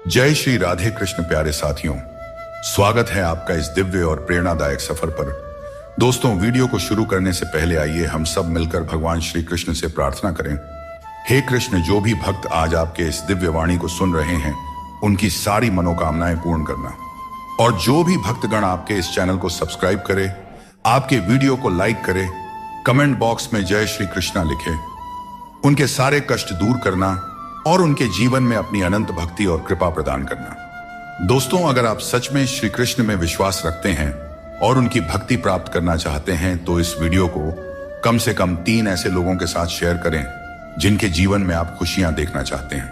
जय श्री राधे कृष्ण प्यारे साथियों, स्वागत है आपका इस दिव्य और प्रेरणादायक सफर पर। दोस्तों, वीडियो को शुरू करने से पहले आइए हम सब मिलकर भगवान श्री कृष्ण से प्रार्थना करें। हे कृष्ण, जो भी भक्त आज आपके इस दिव्य वाणी को सुन रहे हैं, उनकी सारी मनोकामनाएं पूर्ण करना। और जो भी भक्तगण आपके इस चैनल को सब्सक्राइब करे, आपके वीडियो को लाइक करे, कमेंट बॉक्स में जय श्री कृष्णा लिखे, उनके सारे कष्ट दूर करना और उनके जीवन में अपनी अनंत भक्ति और कृपा प्रदान करना। दोस्तों, अगर आप सच में श्री कृष्ण में विश्वास रखते हैं और उनकी भक्ति प्राप्त करना चाहते हैं तो इस वीडियो को कम से कम 3 ऐसे लोगों के साथ शेयर करें जिनके जीवन में आप खुशियां देखना चाहते हैं,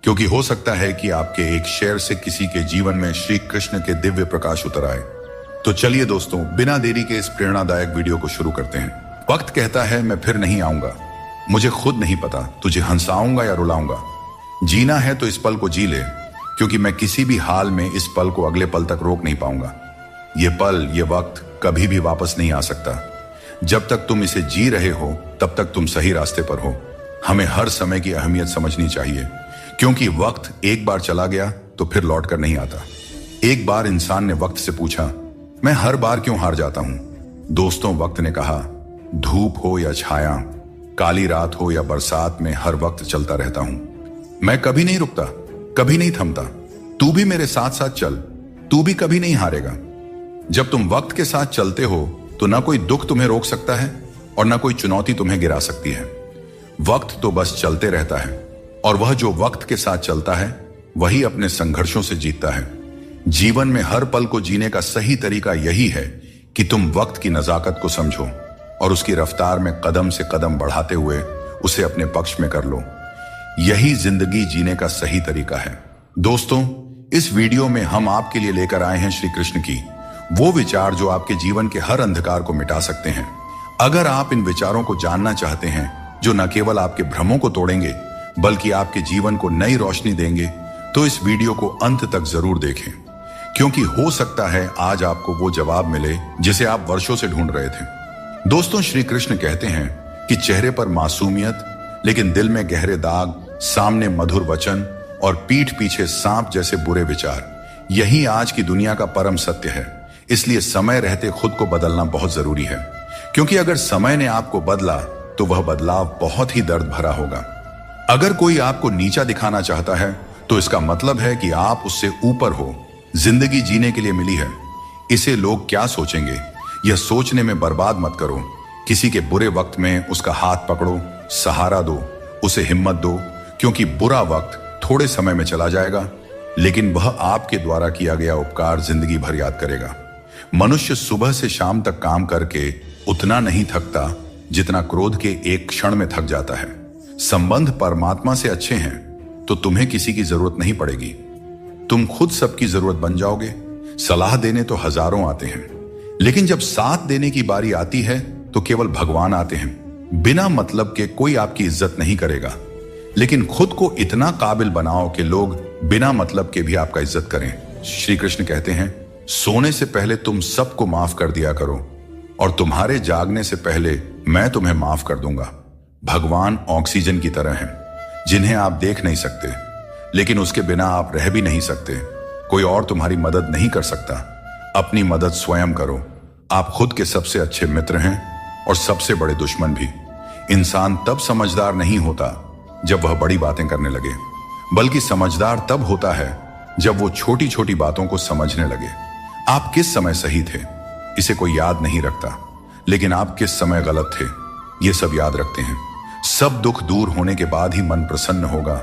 क्योंकि हो सकता है कि आपके एक शेयर से किसी के जीवन में श्री कृष्ण के दिव्य प्रकाश उतर आए। तो चलिए दोस्तों, बिना देरी के इस प्रेरणादायक वीडियो को शुरू करते हैं। वक्त कहता है मैं फिर नहीं आऊंगा, मुझे खुद नहीं पता तुझे हंसाऊंगा या रुलाऊंगा। जीना है तो इस पल को जी ले, क्योंकि मैं किसी भी हाल में इस पल को अगले पल तक रोक नहीं पाऊंगा। ये पल, ये वक्त कभी भी वापस नहीं आ सकता। जब तक तुम इसे जी रहे हो तब तक तुम सही रास्ते पर हो। हमें हर समय की अहमियत समझनी चाहिए, क्योंकि वक्त एक बार चला गया तो फिर लौट कर नहीं आता। एक बार इंसान ने वक्त से पूछा, मैं हर बार क्यों हार जाता हूं? दोस्तों, वक्त ने कहा, धूप हो या छाया, काली रात हो या बरसात में हर वक्त चलता रहता हूं। मैं कभी नहीं रुकता, कभी नहीं थमता। तू भी मेरे साथ साथ चल, तू भी कभी नहीं हारेगा। जब तुम वक्त के साथ चलते हो तो ना कोई दुख तुम्हें रोक सकता है और ना कोई चुनौती तुम्हें गिरा सकती है। वक्त तो बस चलते रहता है, और वह जो वक्त के साथ चलता है वही अपने संघर्षों से जीतता है। जीवन में हर पल को जीने का सही तरीका यही है कि तुम वक्त की नजाकत को समझो और उसकी रफ्तार में कदम से कदम बढ़ाते हुए उसे अपने पक्ष में कर लो। यही जिंदगी जीने का सही तरीका है। दोस्तों, इस वीडियो में हम आपके लिए लेकर आए हैं श्री कृष्ण की वो विचार जो आपके जीवन के हर अंधकार को मिटा सकते हैं। अगर आप इन विचारों को जानना चाहते हैं जो न केवल आपके भ्रमों को तोड़ेंगे बल्कि आपके जीवन को नई रोशनी देंगे, तो इस वीडियो को अंत तक जरूर देखें, क्योंकि हो सकता है आज आपको वो जवाब मिले जिसे आप वर्षों से ढूंढ रहे थे। दोस्तों, श्री कृष्ण कहते हैं कि चेहरे पर मासूमियत लेकिन दिल में गहरे दाग, सामने मधुर वचन और पीठ पीछे सांप जैसे बुरे विचार, यही आज की दुनिया का परम सत्य है। इसलिए समय रहते खुद को बदलना बहुत जरूरी है, क्योंकि अगर समय ने आपको बदला तो वह बदलाव बहुत ही दर्द भरा होगा। अगर कोई आपको नीचा दिखाना चाहता है तो इसका मतलब है कि आप उससे ऊपर हो। जिंदगी जीने के लिए मिली है, इसे लोग क्या सोचेंगे यह सोचने में बर्बाद मत करो। किसी के बुरे वक्त में उसका हाथ पकड़ो, सहारा दो, उसे हिम्मत दो, क्योंकि बुरा वक्त थोड़े समय में चला जाएगा, लेकिन वह आपके द्वारा किया गया उपकार जिंदगी भर याद करेगा। मनुष्य सुबह से शाम तक काम करके उतना नहीं थकता जितना क्रोध के एक क्षण में थक जाता है। संबंध परमात्मा से अच्छे हैं तो तुम्हें किसी की जरूरत नहीं पड़ेगी। तुम खुद सबकी जरूरत बन जाओगे। सलाह देने तो हजारों आते हैं, लेकिन जब साथ देने की बारी आती है तो केवल भगवान आते हैं। बिना मतलब के कोई आपकी इज्जत नहीं करेगा, लेकिन खुद को इतना काबिल बनाओ कि लोग बिना मतलब के भी आपका इज्जत करें। श्री कृष्ण कहते हैं, सोने से पहले तुम सबको माफ कर दिया करो और तुम्हारे जागने से पहले मैं तुम्हें माफ कर दूंगा। भगवान ऑक्सीजन की तरह हैं, जिन्हें आप देख नहीं सकते, लेकिन उसके बिना आप रह भी नहीं सकते। कोई और तुम्हारी मदद नहीं कर सकता। अपनी मदद स्वयं करो। आप खुद के सबसे अच्छे मित्र हैं और सबसे बड़े दुश्मन भी। इंसान तब समझदार नहीं होता जब वह बड़ी बातें करने लगे, बल्कि समझदार तब होता है जब वो छोटी छोटी बातों को समझने लगे। आप किस समय सही थे इसे कोई याद नहीं रखता, लेकिन आप किस समय गलत थे ये सब याद रखते हैं। सब दुख दूर होने के बाद ही मन प्रसन्न होगा,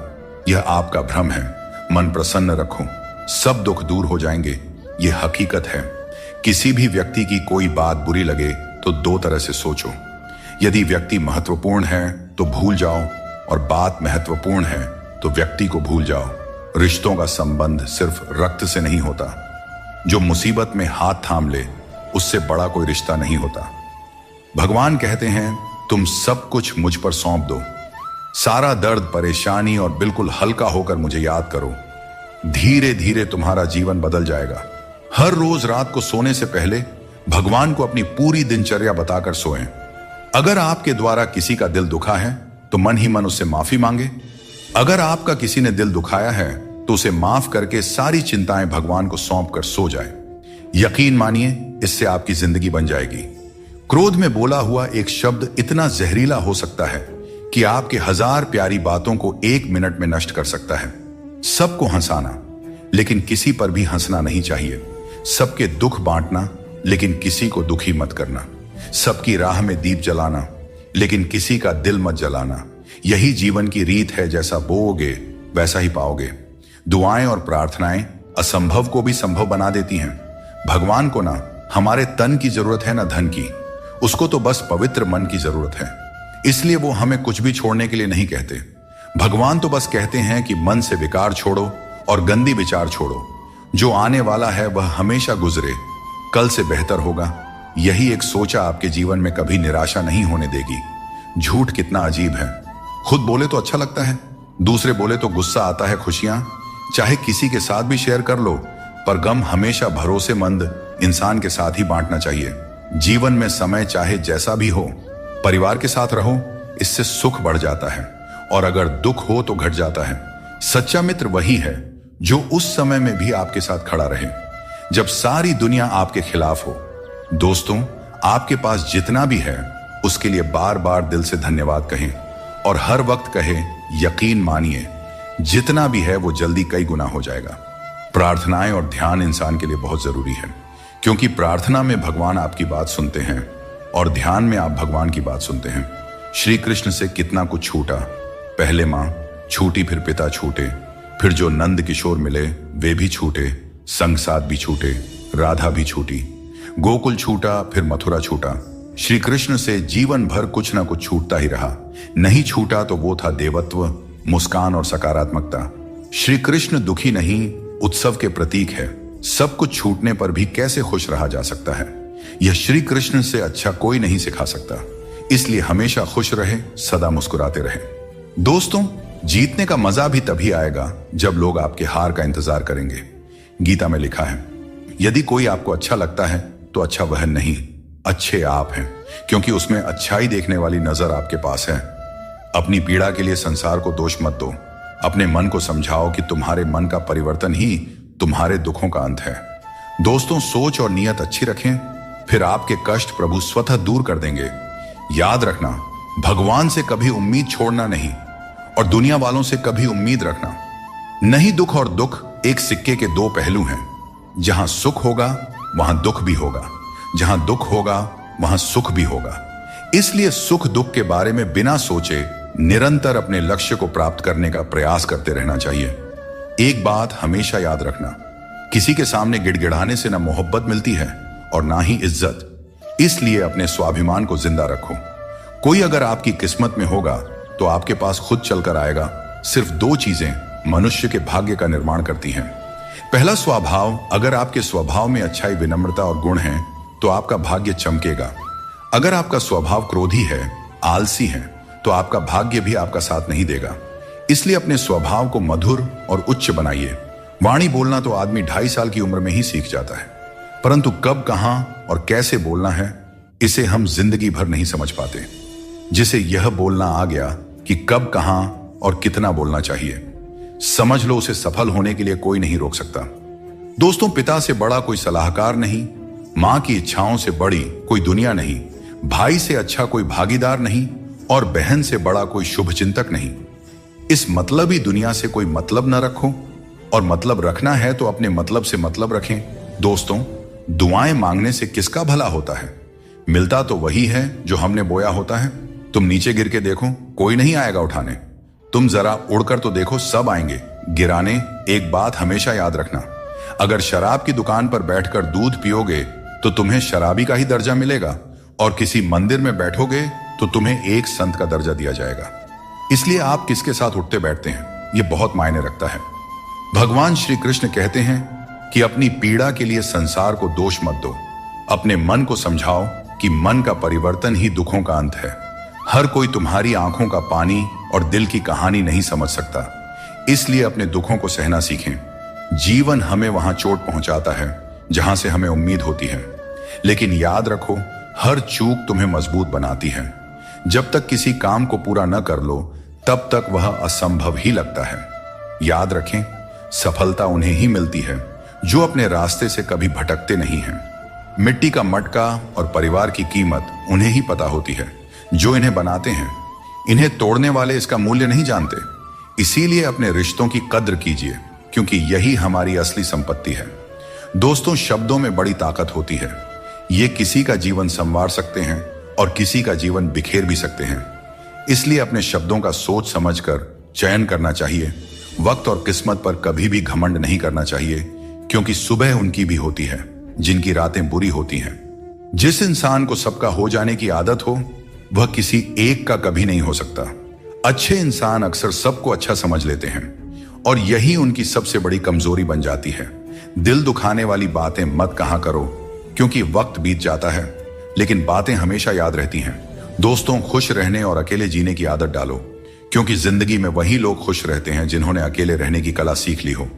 यह आपका भ्रम है। मन प्रसन्न रखो, सब दुख दूर हो जाएंगे, यह हकीकत है। किसी भी व्यक्ति की कोई बात बुरी लगे तो 2 तरह से सोचो। यदि व्यक्ति महत्वपूर्ण है तो भूल जाओ, और बात महत्वपूर्ण है तो व्यक्ति को भूल जाओ। रिश्तों का संबंध सिर्फ रक्त से नहीं होता। जो मुसीबत में हाथ थाम ले उससे बड़ा कोई रिश्ता नहीं होता। भगवान कहते हैं, तुम सब कुछ मुझ पर सौंप दो, सारा दर्द, परेशानी, और बिल्कुल हल्का होकर मुझे याद करो। धीरे धीरे तुम्हारा जीवन बदल जाएगा। हर रोज रात को सोने से पहले भगवान को अपनी पूरी दिनचर्या बताकर सोएं। अगर आपके द्वारा किसी का दिल दुखा है तो मन ही मन उससे माफी मांगे। अगर आपका किसी ने दिल दुखाया है तो उसे माफ करके सारी चिंताएं भगवान को सौंप कर सो जाए। यकीन मानिए, इससे आपकी जिंदगी बन जाएगी। क्रोध में बोला हुआ एक शब्द इतना जहरीला हो सकता है कि आपके 1000 प्यारी बातों को 1 मिनट में नष्ट कर सकता है। सबको हंसाना, लेकिन किसी पर भी हंसना नहीं चाहिए। सबके दुख बांटना, लेकिन किसी को दुखी मत करना। सबकी राह में दीप जलाना, लेकिन किसी का दिल मत जलाना। यही जीवन की रीत है, जैसा बोओगे वैसा ही पाओगे। दुआएं और प्रार्थनाएं असंभव को भी संभव बना देती हैं। भगवान को ना हमारे तन की जरूरत है, ना धन की। उसको तो बस पवित्र मन की जरूरत है। इसलिए वो हमें कुछ भी छोड़ने के लिए नहीं कहते। भगवान तो बस कहते हैं कि मन से विकार छोड़ो और गंदी विचार छोड़ो। जो आने वाला है वह हमेशा गुजरे, कल से बेहतर होगा। यही एक सोचा आपके जीवन में कभी निराशा नहीं होने देगी। झूठ कितना अजीब है। खुद बोले तो अच्छा लगता है, दूसरे बोले तो गुस्सा आता है। खुशियां चाहे किसी के साथ भी शेयर कर लो, पर गम हमेशा भरोसेमंद इंसान के साथ ही बांटना चाहिए। जीवन में समय चाहे जैसा भी हो, परिवार के साथ रहो, इससे सुख बढ़ जाता है, और अगर दुख हो तो घट जाता है। सच्चा मित्र वही है जो उस समय में भी आपके साथ खड़ा रहे जब सारी दुनिया आपके खिलाफ हो। दोस्तों, आपके पास जितना भी है उसके लिए बार बार दिल से धन्यवाद कहें, और हर वक्त कहें, यकीन मानिए जितना भी है वो जल्दी कई गुना हो जाएगा। प्रार्थनाएं और ध्यान इंसान के लिए बहुत जरूरी है, क्योंकि प्रार्थना में भगवान आपकी बात सुनते हैं और ध्यान में आप भगवान की बात सुनते हैं। श्री कृष्ण से कितना कुछ छूटा। पहले मां छूटी, फिर पिता छूटे, फिर जो नंद किशोर मिले वे भी छूटे, संग साथ भी छूटे, राधा भी छूटी, गोकुल छूटा, फिर मथुरा छूटा। श्री कृष्ण से जीवन भर कुछ ना कुछ छूटता ही रहा। नहीं छूटा तो वो था देवत्व, मुस्कान और सकारात्मकता। श्री कृष्ण दुखी नहीं, उत्सव के प्रतीक है। सब कुछ छूटने पर भी कैसे खुश रहा जा सकता है, यह श्री कृष्ण से अच्छा कोई नहीं सिखा सकता। इसलिए हमेशा खुश रहे, सदा मुस्कुराते रहे। दोस्तों, जीतने का मजा भी तभी आएगा जब लोग आपके हार का इंतजार करेंगे। गीता में लिखा है, यदि कोई आपको अच्छा लगता है तो अच्छा वह नहीं, अच्छे आप हैं, क्योंकि उसमें अच्छाई देखने वाली नजर आपके पास है। अपनी पीड़ा के लिए संसार को दोष मत दो। अपने मन को समझाओ कि तुम्हारे मन का परिवर्तन ही तुम्हारे दुखों का अंत है। दोस्तों, सोच और नीयत अच्छी रखें, फिर आपके कष्ट प्रभु स्वतः दूर कर देंगे। याद रखना, भगवान से कभी उम्मीद छोड़ना नहीं, और दुनिया वालों से कभी उम्मीद रखना नहीं। दुख और दुख एक सिक्के के 2 पहलू हैं। जहां सुख होगा वहां दुख भी होगा, जहां दुख होगा वहां सुख भी होगा। इसलिए सुख दुख के बारे में बिना सोचे निरंतर अपने लक्ष्य को प्राप्त करने का प्रयास करते रहना चाहिए। एक बात हमेशा याद रखना, किसी के सामने गिड़गिड़ाने से ना मोहब्बत मिलती है और ना ही इज्जत। इसलिए अपने स्वाभिमान को जिंदा रखो। कोई अगर आपकी किस्मत में होगा तो आपके पास खुद चलकर आएगा। सिर्फ 2 चीजें मनुष्य के भाग्य का निर्माण करती हैं। पहला, स्वभाव। अगर आपके स्वभाव में अच्छाई, विनम्रता और गुण हैं तो आपका भाग्य चमकेगा। अगर आपका स्वभाव क्रोधी है, आलसी है, तो आपका भाग्य भी आपका साथ नहीं देगा। इसलिए अपने स्वभाव को मधुर और उच्च बनाइए। वाणी बोलना तो आदमी 2.5 साल की उम्र में ही सीख जाता है, परंतु कब, कहां और कैसे बोलना है, इसे हम जिंदगी भर नहीं समझ पाते। जिसे यह बोलना आ गया कि कब, कहां और कितना बोलना चाहिए, समझ लो उसे सफल होने के लिए कोई नहीं रोक सकता। दोस्तों, पिता से बड़ा कोई सलाहकार नहीं, मां की इच्छाओं से बड़ी कोई दुनिया नहीं, भाई से अच्छा कोई भागीदार नहीं, और बहन से बड़ा कोई शुभ चिंतक नहीं। इस मतलबी दुनिया से कोई मतलब न रखो, और मतलब रखना है तो अपने मतलब से मतलब रखें। दोस्तों, दुआएं मांगने से किसका भला होता है? मिलता तो वही है जो हमने बोया होता है। तुम नीचे गिर के देखो, कोई नहीं आएगा उठाने। तुम जरा उड़कर तो देखो, सब आएंगे गिराने। एक बात हमेशा याद रखना, अगर शराब की दुकान पर बैठकर दूध पियोगे तो तुम्हें शराबी का ही दर्जा मिलेगा, और किसी मंदिर में बैठोगे तो तुम्हें एक संत का दर्जा दिया जाएगा। इसलिए आप किसके साथ उठते बैठते हैं, यह बहुत मायने रखता है। भगवान श्री कृष्ण कहते हैं कि अपनी पीड़ा के लिए संसार को दोष मत दो। अपने मन को समझाओ कि मन का परिवर्तन ही दुखों का अंत है। हर कोई तुम्हारी आंखों का पानी और दिल की कहानी नहीं समझ सकता। इसलिए अपने दुखों को सहना सीखें। जीवन हमें वहां चोट पहुंचाता है जहां से हमें उम्मीद होती है, लेकिन याद रखो, हर चूक तुम्हें मजबूत बनाती है। जब तक किसी काम को पूरा न कर लो, तब तक वह असंभव ही लगता है। याद रखें, सफलता उन्हें ही मिलती है जो अपने रास्ते से कभी भटकते नहीं हैं। मिट्टी का मटका और परिवार की कीमत उन्हें ही पता होती है जो इन्हें बनाते हैं। इन्हें तोड़ने वाले इसका मूल्य नहीं जानते। इसीलिए अपने रिश्तों की कद्र कीजिए, क्योंकि यही हमारी असली संपत्ति है। दोस्तों, शब्दों में बड़ी ताकत होती है। ये किसी का जीवन संवार सकते हैं और किसी का जीवन बिखेर भी सकते हैं। इसलिए अपने शब्दों का सोच समझकर चयन करना चाहिए। वक्त और किस्मत पर कभी भी घमंड नहीं करना चाहिए, क्योंकि सुबह उनकी भी होती है जिनकी रातें बुरी होती हैं। जिस इंसान को सबका हो जाने की आदत हो, वह किसी एक का कभी नहीं हो सकता। अच्छे इंसान अक्सर सबको अच्छा समझ लेते हैं और यही उनकी सबसे बड़ी कमजोरी बन जाती है। दिल दुखाने वाली बातें मत कहा करो, क्योंकि वक्त बीत जाता है लेकिन बातें हमेशा याद रहती हैं। दोस्तों, खुश रहने और अकेले जीने की आदत डालो, क्योंकि जिंदगी में वही लोग खुश रहते हैं जिन्होंने अकेले रहने की कला सीख ली हो।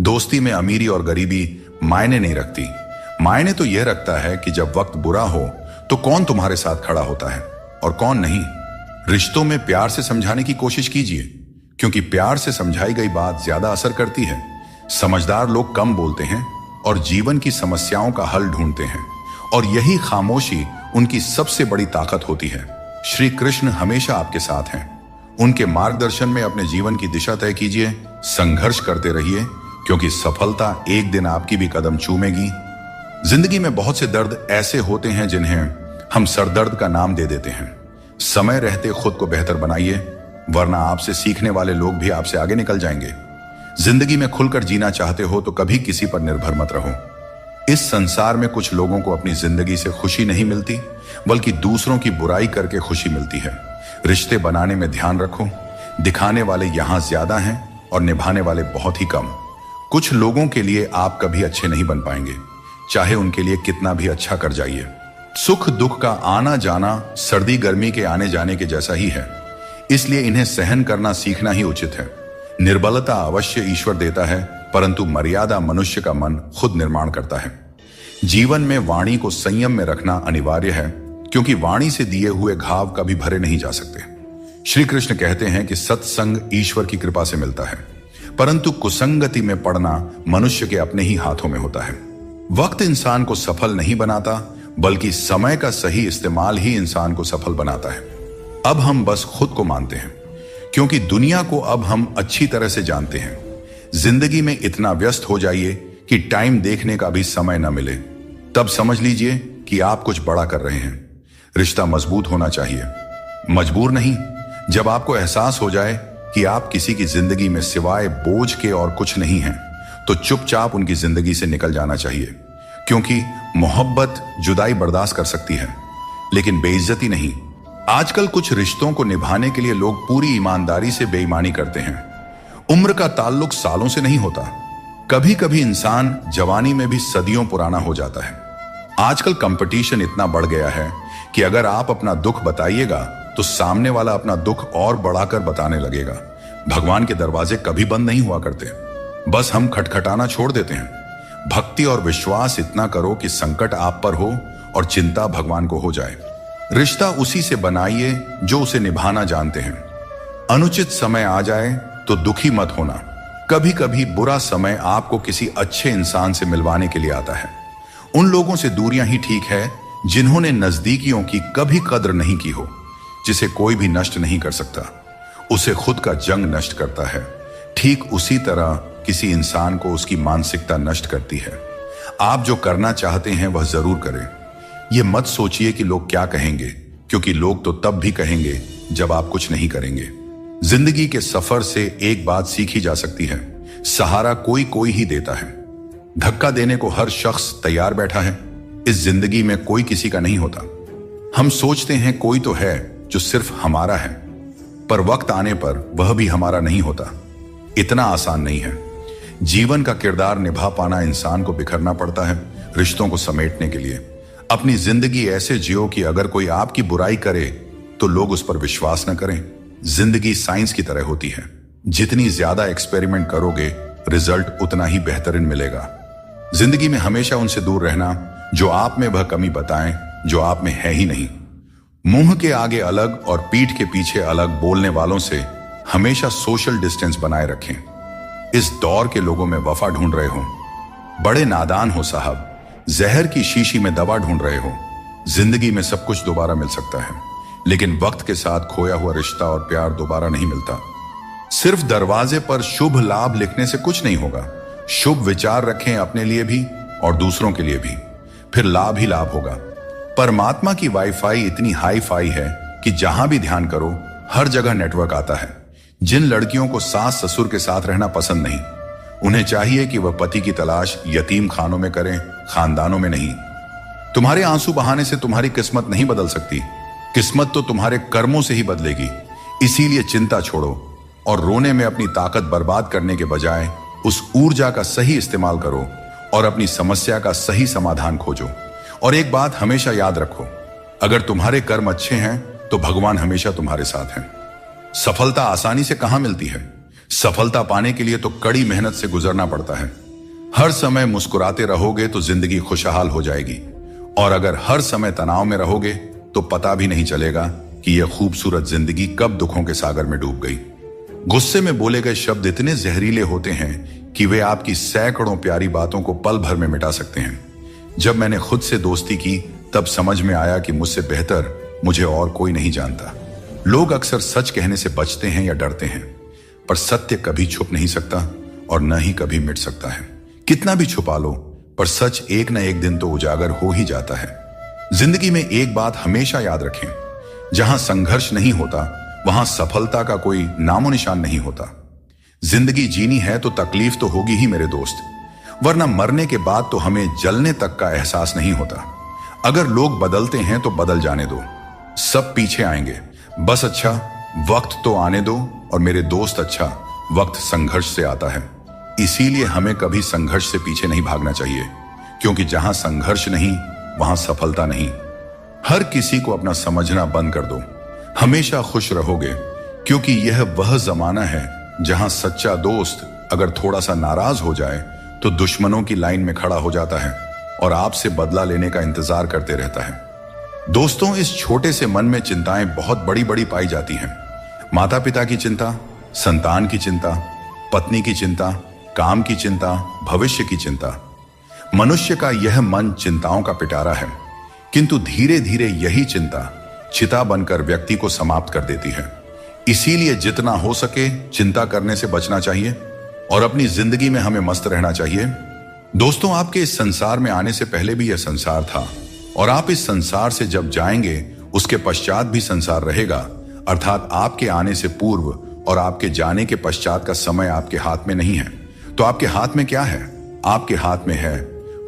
दोस्ती में अमीरी और गरीबी मायने नहीं रखती। मायने तो यह रखता है कि जब वक्त बुरा हो तो कौन तुम्हारे साथ खड़ा होता है और कौन नहीं। रिश्तों में प्यार से समझाने की कोशिश कीजिए, क्योंकि प्यार से समझाई गई बात ज्यादा असर करती है। समझदार लोग कम बोलते हैं और जीवन की समस्याओं का हल ढूंढते हैं, और यही खामोशी उनकी सबसे बड़ी ताकत होती है। श्री कृष्ण हमेशा आपके साथ हैं। उनके मार्गदर्शन में अपने जीवन की दिशा तय कीजिए, संघर्ष करते रहिए, क्योंकि सफलता एक दिन आपकी भी कदम चूमेगी। जिंदगी में बहुत से दर्द ऐसे होते हैं जिन्हें हम सरदर्द का नाम दे देते हैं। समय रहते खुद को बेहतर बनाइए, वरना आपसे सीखने वाले लोग भी आपसे आगे निकल जाएंगे। जिंदगी में खुलकर जीना चाहते हो तो कभी किसी पर निर्भर मत रहो। इस संसार में कुछ लोगों को अपनी जिंदगी से खुशी नहीं मिलती, बल्कि दूसरों की बुराई करके खुशी मिलती है। रिश्ते बनाने में ध्यान रखो, दिखाने वाले यहां ज्यादा हैं और निभाने वाले बहुत ही कम। कुछ लोगों के लिए आप कभी अच्छे नहीं बन पाएंगे, चाहे उनके लिए कितना भी अच्छा कर जाइए। सुख दुख का आना जाना सर्दी गर्मी के आने जाने के जैसा ही है, इसलिए इन्हें सहन करना सीखना ही उचित है। निर्बलता अवश्य ईश्वर देता है, परंतु मर्यादा मनुष्य का मन खुद निर्माण करता है। जीवन में वाणी को संयम में रखना अनिवार्य है, क्योंकि वाणी से दिए हुए घाव कभी भरे नहीं जा सकते। श्री कृष्ण कहते हैं कि सत्संग ईश्वर की कृपा से मिलता है, परंतु कुसंगति में पड़ना मनुष्य के अपने ही हाथों में होता है। वक्त इंसान को सफल नहीं बनाता, बल्कि समय का सही इस्तेमाल ही इंसान को सफल बनाता है। अब हम बस खुद को मानते हैं, क्योंकि दुनिया को अब हम अच्छी तरह से जानते हैं। जिंदगी में इतना व्यस्त हो जाइए कि टाइम देखने का भी समय न मिले, तब समझ लीजिए कि आप कुछ बड़ा कर रहे हैं। रिश्ता मजबूत होना चाहिए, मजबूर नहीं। जब आपको एहसास हो जाए कि आप किसी की जिंदगी में सिवाय बोझ के और कुछ नहीं हैं, तो चुपचाप उनकी जिंदगी से निकल जाना चाहिए, क्योंकि मोहब्बत जुदाई बर्दाश्त कर सकती है, लेकिन बेइज्जती नहीं। आजकल कुछ रिश्तों को निभाने के लिए लोग पूरी ईमानदारी से बेईमानी करते हैं। उम्र का ताल्लुक सालों से नहीं होता। कभी कभी इंसान जवानी में भी सदियों पुराना हो जाता है। आजकल कंपटीशन इतना बढ़ गया है कि अगर आप अपना दुख बताइएगा तो सामने वाला अपना दुख और बढ़ाकर बताने लगेगा। भगवान के दरवाजे कभी बंद नहीं हुआ करते, बस हम खटखटाना छोड़ देते हैं। भक्ति और विश्वास इतना करो कि संकट आप पर हो और चिंता भगवान को हो जाए। रिश्ता उसी से बनाइए जो उसे निभाना जानते हैं। अनुचित समय आ जाए तो दुखी मत होना। कभी कभी बुरा समय आपको किसी अच्छे इंसान से मिलवाने के लिए आता है। उन लोगों से दूरियां ही ठीक है जिन्होंने नजदीकियों की कभी कद्र नहीं की हो। जिसे कोई भी नष्ट नहीं कर सकता, उसे खुद का जंग नष्ट करता है। ठीक उसी तरह किसी इंसान को उसकी मानसिकता नष्ट करती है। आप जो करना चाहते हैं वह जरूर करें। यह मत सोचिए कि लोग क्या कहेंगे, क्योंकि लोग तो तब भी कहेंगे जब आप कुछ नहीं करेंगे। जिंदगी के सफर से एक बात सीखी जा सकती है, सहारा कोई कोई ही देता है। धक्का देने को हर शख्स तैयार बैठा है। इस जिंदगी में कोई किसी का नहीं होता। हम सोचते हैं कोई तो है जो सिर्फ हमारा है, पर वक्त आने पर वह भी हमारा नहीं होता। इतना आसान नहीं है। जीवन का किरदार निभा पाना इंसान को बिखरना पड़ता है रिश्तों को समेटने के लिए। अपनी जिंदगी ऐसे जियो कि अगर कोई आपकी बुराई करे तो लोग उस पर विश्वास न करें। जिंदगी साइंस की तरह होती है। जितनी ज्यादा एक्सपेरिमेंट करोगे, रिजल्ट उतना ही बेहतरीन मिलेगा। जिंदगी में हमेशा उनसे दूर रहना जो आप में वह कमी बताएं जो आप में है ही नहीं। मुंह के आगे अलग और पीठ के पीछे अलग बोलने वालों से हमेशा सोशल डिस्टेंस बनाए रखें। इस दौर के लोगों में वफा ढूंढ रहे हो? बड़े नादान हो साहब, जहर की शीशी में दवा ढूंढ रहे हो। जिंदगी में सब कुछ दोबारा मिल सकता है, लेकिन वक्त के साथ खोया हुआ रिश्ता और प्यार दोबारा नहीं मिलता। सिर्फ दरवाजे पर शुभ लाभ लिखने से कुछ नहीं होगा। शुभ विचार रखें अपने लिए भी और दूसरों के लिए भी, फिर लाभ ही लाभ होगा। परमात्मा की वाईफाई इतनी हाई फाई है कि जहां भी ध्यान करो हर जगह नेटवर्क आता है। जिन लड़कियों को सास ससुर के साथ रहना पसंद नहीं, उन्हें चाहिए कि वह पति की तलाश यतीम खानों में करें, खानदानों में नहीं। तुम्हारे आंसू बहाने से तुम्हारी किस्मत नहीं बदल सकती। किस्मत तो तुम्हारे कर्मों से ही बदलेगी। इसीलिए चिंता छोड़ो और रोने में अपनी ताकत बर्बाद करने के बजाय उस ऊर्जा का सही इस्तेमाल करो और अपनी समस्या का सही समाधान खोजो। और एक बात हमेशा याद रखो, अगर तुम्हारे कर्म अच्छे हैं तो भगवान हमेशा तुम्हारे साथ हैं। सफलता आसानी से कहां मिलती है? सफलता पाने के लिए तो कड़ी मेहनत से गुजरना पड़ता है। हर समय मुस्कुराते रहोगे तो जिंदगी खुशहाल हो जाएगी, और अगर हर समय तनाव में रहोगे तो पता भी नहीं चलेगा कि यह खूबसूरत जिंदगी कब दुखों के सागर में डूब गई। गुस्से में बोले गए शब्द इतने जहरीले होते हैं कि वे आपकी सैकड़ों प्यारी बातों को पल भर में मिटा सकते हैं। जब मैंने खुद से दोस्ती की तब समझ में आया कि मुझसे बेहतर मुझे और कोई नहीं जानता। लोग अक्सर सच कहने से बचते हैं या डरते हैं, पर सत्य कभी छुप नहीं सकता और न ही कभी मिट सकता है। कितना भी छुपा लो, पर सच एक न एक दिन तो उजागर हो ही जाता है। जिंदगी में एक बात हमेशा याद रखें, जहां संघर्ष नहीं होता वहां सफलता का कोई नामो निशान नहीं होता। जिंदगी जीनी है तो तकलीफ तो होगी ही मेरे दोस्त, वरना मरने के बाद तो हमें जलने तक का एहसास नहीं होता। अगर लोग बदलते हैं तो बदल जाने दो, सब पीछे आएंगे। बस अच्छा वक्त तो आने दो, और मेरे दोस्त अच्छा वक्त संघर्ष से आता है। इसीलिए हमें कभी संघर्ष से पीछे नहीं भागना चाहिए, क्योंकि जहां संघर्ष नहीं वहां सफलता नहीं। हर किसी को अपना समझना बंद कर दो, हमेशा खुश रहोगे, क्योंकि यह वह जमाना है जहां सच्चा दोस्त अगर थोड़ा सा नाराज हो जाए तो दुश्मनों की लाइन में खड़ा हो जाता है और आपसे बदला लेने का इंतजार करते रहता है। दोस्तों, इस छोटे से मन में चिंताएं बहुत बड़ी बड़ी पाई जाती हैं। माता पिता की चिंता, संतान की चिंता, पत्नी की चिंता, काम की चिंता, भविष्य की चिंता। मनुष्य का यह मन चिंताओं का पिटारा है, किंतु धीरे धीरे यही चिंता चिता बनकर व्यक्ति को समाप्त कर देती है। इसीलिए जितना हो सके चिंता करने से बचना चाहिए और अपनी जिंदगी में हमें मस्त रहना चाहिए। दोस्तों, आपके इस संसार में आने से पहले भी यह संसार था, और आप इस संसार से जब जाएंगे उसके पश्चात भी संसार रहेगा। अर्थात आपके आने से पूर्व और आपके जाने के पश्चात का समय आपके हाथ में नहीं है। तो आपके हाथ में क्या है? आपके हाथ में है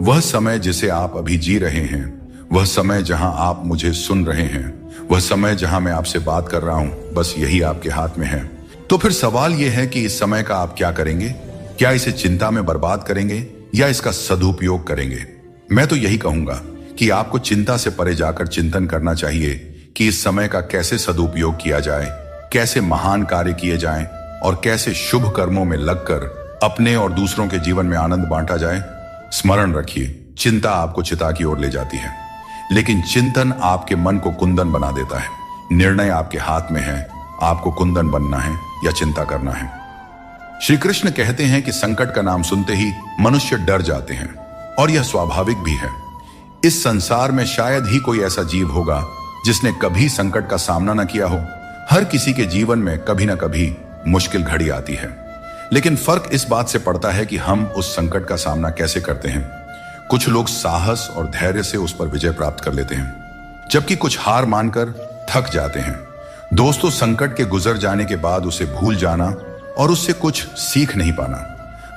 वह समय जिसे आप अभी जी रहे हैं, वह समय जहां आप मुझे सुन रहे हैं, वह समय जहां मैं आपसे बात कर रहा हूं। बस यही आपके हाथ में है। तो फिर सवाल यह है कि इस समय का आप क्या करेंगे? क्या इसे चिंता में बर्बाद करेंगे या इसका सदुपयोग करेंगे? मैं तो यही कहूंगा कि आपको चिंता से परे जाकर चिंतन करना चाहिए कि इस समय का कैसे सदुपयोग किया जाए, कैसे महान कार्य किए जाएं और कैसे शुभ कर्मों में लगकर अपने और दूसरों के जीवन में आनंद बांटा जाए। स्मरण रखिए, चिंता आपको चिता की ओर ले जाती है, लेकिन चिंतन आपके मन को कुंदन बना देता है। निर्णय आपके हाथ में है, आपको कुंदन बनना है या चिंता करना है। श्री कृष्ण कहते हैं कि संकट का नाम सुनते ही मनुष्य डर जाते हैं, और यह स्वाभाविक भी है। इस संसार में शायद ही कोई ऐसा जीव होगा जिसने कभी संकट का सामना न किया हो। हर किसी के जीवन में कभी ना कभी मुश्किल घड़ी आती है, लेकिन फर्क इस बात से पड़ता है कि हम उस संकट का सामना कैसे करते हैं। कुछ लोग साहस और धैर्य से उस पर विजय प्राप्त कर लेते हैं, जबकि कुछ हार मानकर थक जाते हैं। दोस्तों, संकट के गुजर जाने के बाद उसे भूल जाना और उससे कुछ सीख नहीं पाना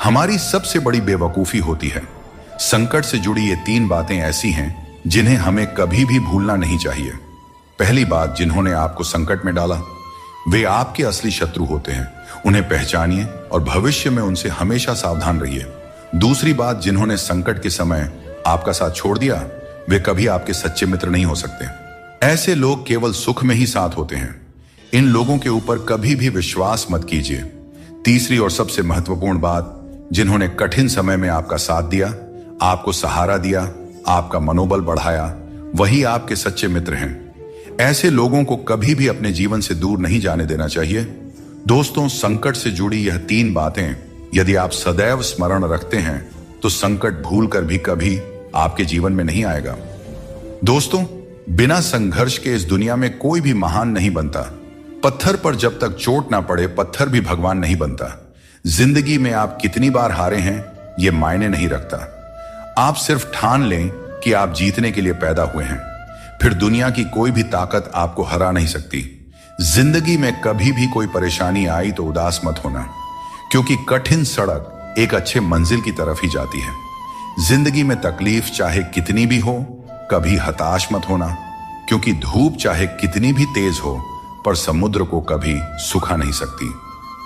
हमारी सबसे बड़ी बेवकूफी होती है। संकट से जुड़ी ये 3 बातें ऐसी हैं जिन्हें हमें कभी भी भूलना नहीं चाहिए। पहली बात, जिन्होंने आपको संकट में डाला वे आपके असली शत्रु होते हैं। उन्हें पहचानिए और भविष्य में उनसे हमेशा सावधान रहिए। दूसरी बात, जिन्होंने संकट के समय आपका साथ छोड़ दिया वे कभी आपके सच्चे मित्र नहीं हो सकते। ऐसे लोग केवल सुख में ही साथ होते हैं। इन लोगों के ऊपर कभी भी विश्वास मत कीजिए। तीसरी और सबसे महत्वपूर्ण बात, जिन्होंने कठिन समय में आपका साथ दिया, आपको सहारा दिया, आपका मनोबल बढ़ाया, वही आपके सच्चे मित्र हैं। ऐसे लोगों को कभी भी अपने जीवन से दूर नहीं जाने देना चाहिए। दोस्तों, संकट से जुड़ी यह 3 बातें यदि आप सदैव स्मरण रखते हैं तो संकट भूलकर भी कभी आपके जीवन में नहीं आएगा। दोस्तों, बिना संघर्ष के इस दुनिया में कोई भी महान नहीं बनता। पत्थर पर जब तक चोट ना पड़े पत्थर भी भगवान नहीं बनता। जिंदगी में आप कितनी बार हारे हैं यह मायने नहीं रखता। आप सिर्फ ठान लें कि आप जीतने के लिए पैदा हुए हैं, फिर दुनिया की कोई भी ताकत आपको हरा नहीं सकती। जिंदगी में कभी भी कोई परेशानी आई तो उदास मत होना, क्योंकि कठिन सड़क एक अच्छे मंजिल की तरफ ही जाती है। जिंदगी में तकलीफ चाहे कितनी भी हो, कभी हताश मत होना, क्योंकि धूप चाहे कितनी भी तेज हो पर समुद्र को कभी सुखा नहीं सकती।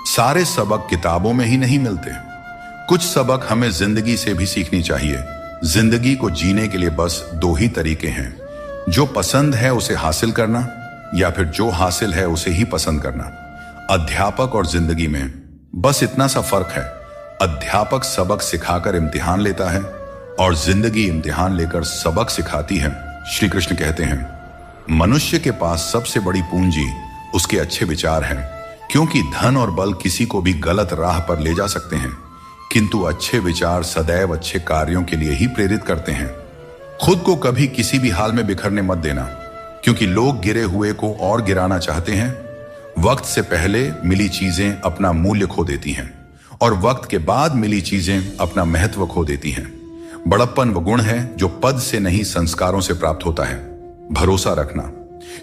सारे सबक किताबों में ही नहीं मिलते। कुछ सबक हमें जिंदगी से भी सीखनी चाहिए। जिंदगी को जीने के लिए बस दो ही तरीके हैं, जो पसंद है उसे हासिल करना या फिर जो हासिल है उसे ही पसंद करना। अध्यापक और जिंदगी में बस इतना सा फर्क है। अध्यापक सबक सिखाकर इम्तिहान लेता है और जिंदगी इम्तिहान लेकर सबक सिखाती है। श्री कृष्ण कहते हैं, मनुष्य के पास सबसे बड़ी पूंजी उसके अच्छे विचार हैं, क्योंकि धन और बल किसी को भी गलत राह पर ले जा सकते हैं, किंतु अच्छे विचार सदैव अच्छे कार्यों के लिए ही प्रेरित करते हैं। खुद को कभी किसी भी हाल में बिखरने मत देना, क्योंकि लोग गिरे हुए को और गिराना चाहते हैं। वक्त से पहले मिली चीजें अपना मूल्य खो देती हैं और वक्त के बाद मिली चीजें अपना महत्व खो देती हैं। बड़प्पन वो गुण है जो पद से नहीं संस्कारों से प्राप्त होता है। भरोसा रखना,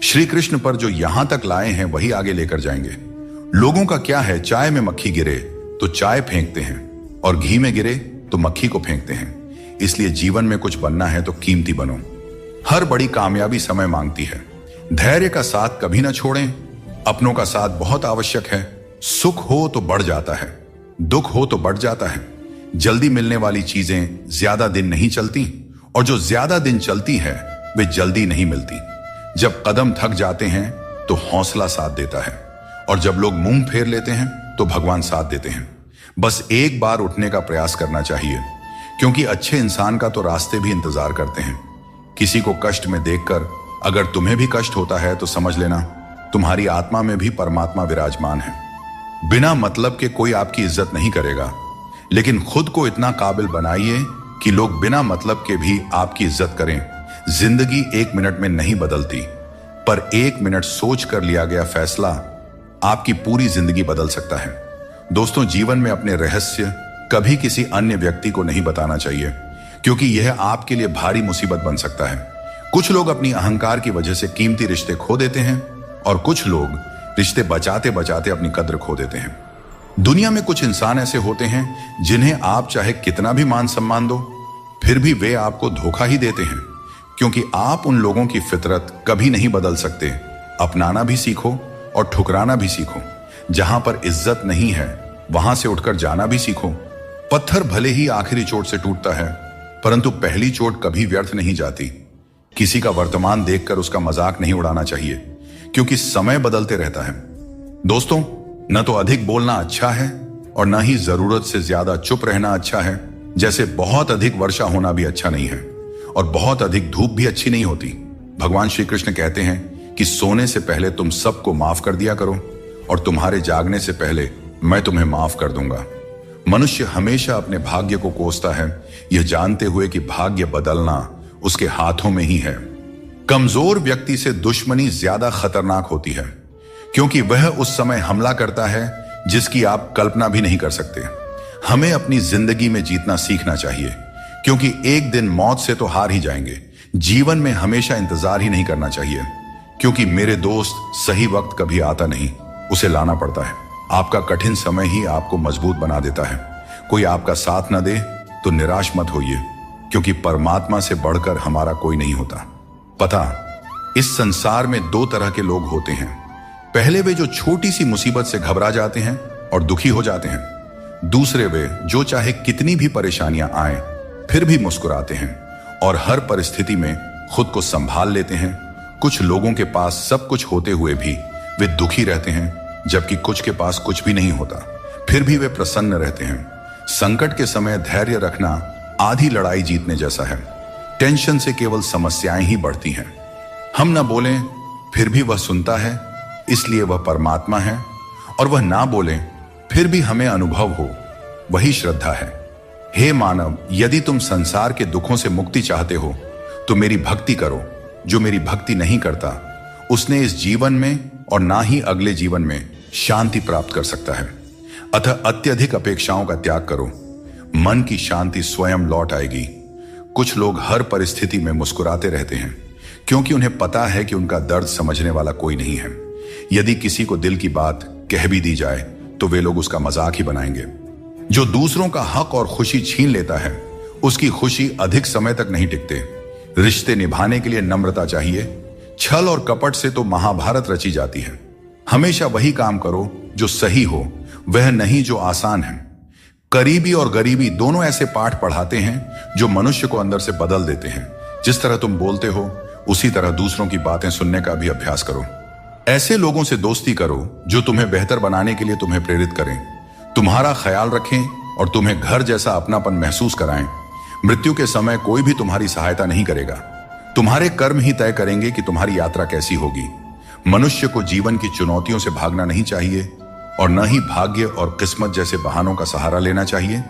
श्री कृष्ण पर जो यहां तक लाए हैं वही आगे लेकर जाएंगे। लोगों का क्या है, चाय में मक्खी गिरे तो चाय फेंकते हैं और घी में गिरे तो मक्खी को फेंकते हैं। इसलिए जीवन में कुछ बनना है तो कीमती बनो। हर बड़ी कामयाबी समय मांगती है। धैर्य का साथ कभी ना छोड़ें। अपनों का साथ बहुत आवश्यक है। सुख हो तो बढ़ जाता है, दुख हो तो बढ़ जाता है। जल्दी मिलने वाली चीजें ज्यादा दिन नहीं चलती और जो ज्यादा दिन चलती है वे जल्दी नहीं मिलती। जब कदम थक जाते हैं तो हौसला साथ देता है और जब लोग मुंह फेर लेते हैं तो भगवान साथ देते हैं। बस एक बार उठने का प्रयास करना चाहिए, क्योंकि अच्छे इंसान का तो रास्ते भी इंतजार करते हैं। किसी को कष्ट में देखकर अगर तुम्हें भी कष्ट होता है तो समझ लेना तुम्हारी आत्मा में भी परमात्मा विराजमान है। बिना मतलब के कोई आपकी इज्जत नहीं करेगा, लेकिन खुद को इतना काबिल बनाइए कि लोग बिना मतलब के भी आपकी इज्जत करें। जिंदगी 1 मिनट में नहीं बदलती, पर 1 मिनट सोच कर लिया गया फैसला आपकी पूरी जिंदगी बदल सकता है। दोस्तों, जीवन में अपने रहस्य कभी किसी अन्य व्यक्ति को नहीं बताना चाहिए, क्योंकि यह आपके लिए भारी मुसीबत बन सकता है। कुछ लोग अपनी अहंकार की वजह से कीमती रिश्ते खो देते हैं और कुछ लोग रिश्ते बचाते बचाते अपनी कद्र खो देते हैं। दुनिया में कुछ इंसान ऐसे होते हैं जिन्हें आप चाहे कितना भी मान सम्मान दो, फिर भी वे आपको धोखा ही देते हैं, क्योंकि आप उन लोगों की फितरत कभी नहीं बदल सकते। अपनाना भी सीखो और ठुकराना भी सीखो। जहां पर इज्जत नहीं है वहां से उठकर जाना भी सीखो। पत्थर भले ही आखिरी चोट से टूटता है, परंतु पहली चोट कभी व्यर्थ नहीं जाती। किसी का वर्तमान देखकर उसका मजाक नहीं उड़ाना चाहिए, क्योंकि समय बदलते रहता है। दोस्तों, न तो अधिक बोलना अच्छा है और न ही जरूरत से ज्यादा चुप रहना अच्छा है। जैसे बहुत अधिक वर्षा होना भी अच्छा नहीं है और बहुत अधिक धूप भी अच्छी नहीं होती। भगवान श्री कृष्ण कहते हैं कि सोने से पहले तुम सबको माफ कर दिया करो और तुम्हारे जागने से पहले मैं तुम्हें माफ कर दूंगा। मनुष्य हमेशा अपने भाग्य को कोसता है, यह जानते हुए कि भाग्य बदलना उसके हाथों में ही है। कमजोर व्यक्ति से दुश्मनी ज्यादा खतरनाक होती है, क्योंकि वह उस समय हमला करता है जिसकी आप कल्पना भी नहीं कर सकते। हमें अपनी जिंदगी में जीतना सीखना चाहिए, क्योंकि एक दिन मौत से तो हार ही जाएंगे। जीवन में हमेशा इंतजार ही नहीं करना चाहिए, क्योंकि मेरे दोस्त सही वक्त कभी आता नहीं, उसे लाना पड़ता है। आपका कठिन समय ही आपको मजबूत बना देता है। कोई आपका साथ न दे तो निराश मत होइए, क्योंकि परमात्मा से बढ़कर हमारा कोई नहीं होता। पता, इस संसार में 2 तरह के लोग होते हैं। पहले वे जो छोटी सी मुसीबत से घबरा जाते हैं और दुखी हो जाते हैं। दूसरे वे जो चाहे कितनी भी परेशानियां आए फिर भी मुस्कुराते हैं और हर परिस्थिति में खुद को संभाल लेते हैं। कुछ लोगों के पास सब कुछ होते हुए भी वे दुखी रहते हैं, जबकि कुछ के पास कुछ भी नहीं होता, फिर भी वे प्रसन्न रहते हैं। संकट के समय धैर्य रखना आधी लड़ाई जीतने जैसा है। टेंशन से केवल समस्याएं ही बढ़ती हैं। हम ना बोलें फिर भी वह सुनता है, इसलिए वह परमात्मा है, और वह ना बोलें फिर भी हमें अनुभव हो, वही श्रद्धा है। हे मानव, यदि तुम संसार के दुखों से मुक्ति चाहते हो तो मेरी भक्ति करो। जो मेरी भक्ति नहीं करता उसने इस जीवन में और ना ही अगले जीवन में शांति प्राप्त कर सकता है। अतः अत्यधिक अपेक्षाओं का त्याग करो, मन की शांति स्वयं लौट आएगी। कुछ लोग हर परिस्थिति में मुस्कुराते रहते हैं क्योंकि उन्हें पता है कि उनका दर्द समझने वाला कोई नहीं है। यदि किसी को दिल की बात कह भी दी जाए तो वे लोग उसका मजाक ही बनाएंगे। जो दूसरों का हक और खुशी छीन लेता है उसकी खुशी अधिक समय तक नहीं टिकते। रिश्ते निभाने के लिए नम्रता चाहिए। छल और कपट से तो महाभारत रची जाती है। हमेशा वही काम करो जो सही हो, वह नहीं जो आसान है। करीबी और गरीबी दोनों ऐसे पाठ पढ़ाते हैं जो मनुष्य को अंदर से बदल देते हैं। जिस तरह तुम बोलते हो उसी तरह दूसरों की बातें सुनने का भी अभ्यास करो। ऐसे लोगों से दोस्ती करो जो तुम्हें बेहतर बनाने के लिए तुम्हें प्रेरित करें, तुम्हारा ख्याल रखें और तुम्हें घर जैसा अपनापन महसूस कराएं। मृत्यु के समय कोई भी तुम्हारी सहायता नहीं करेगा। तुम्हारे कर्म ही तय करेंगे कि तुम्हारी यात्रा कैसी होगी। मनुष्य को जीवन की चुनौतियों से भागना नहीं चाहिए और न ही भाग्य और किस्मत जैसे बहानों का सहारा लेना चाहिए।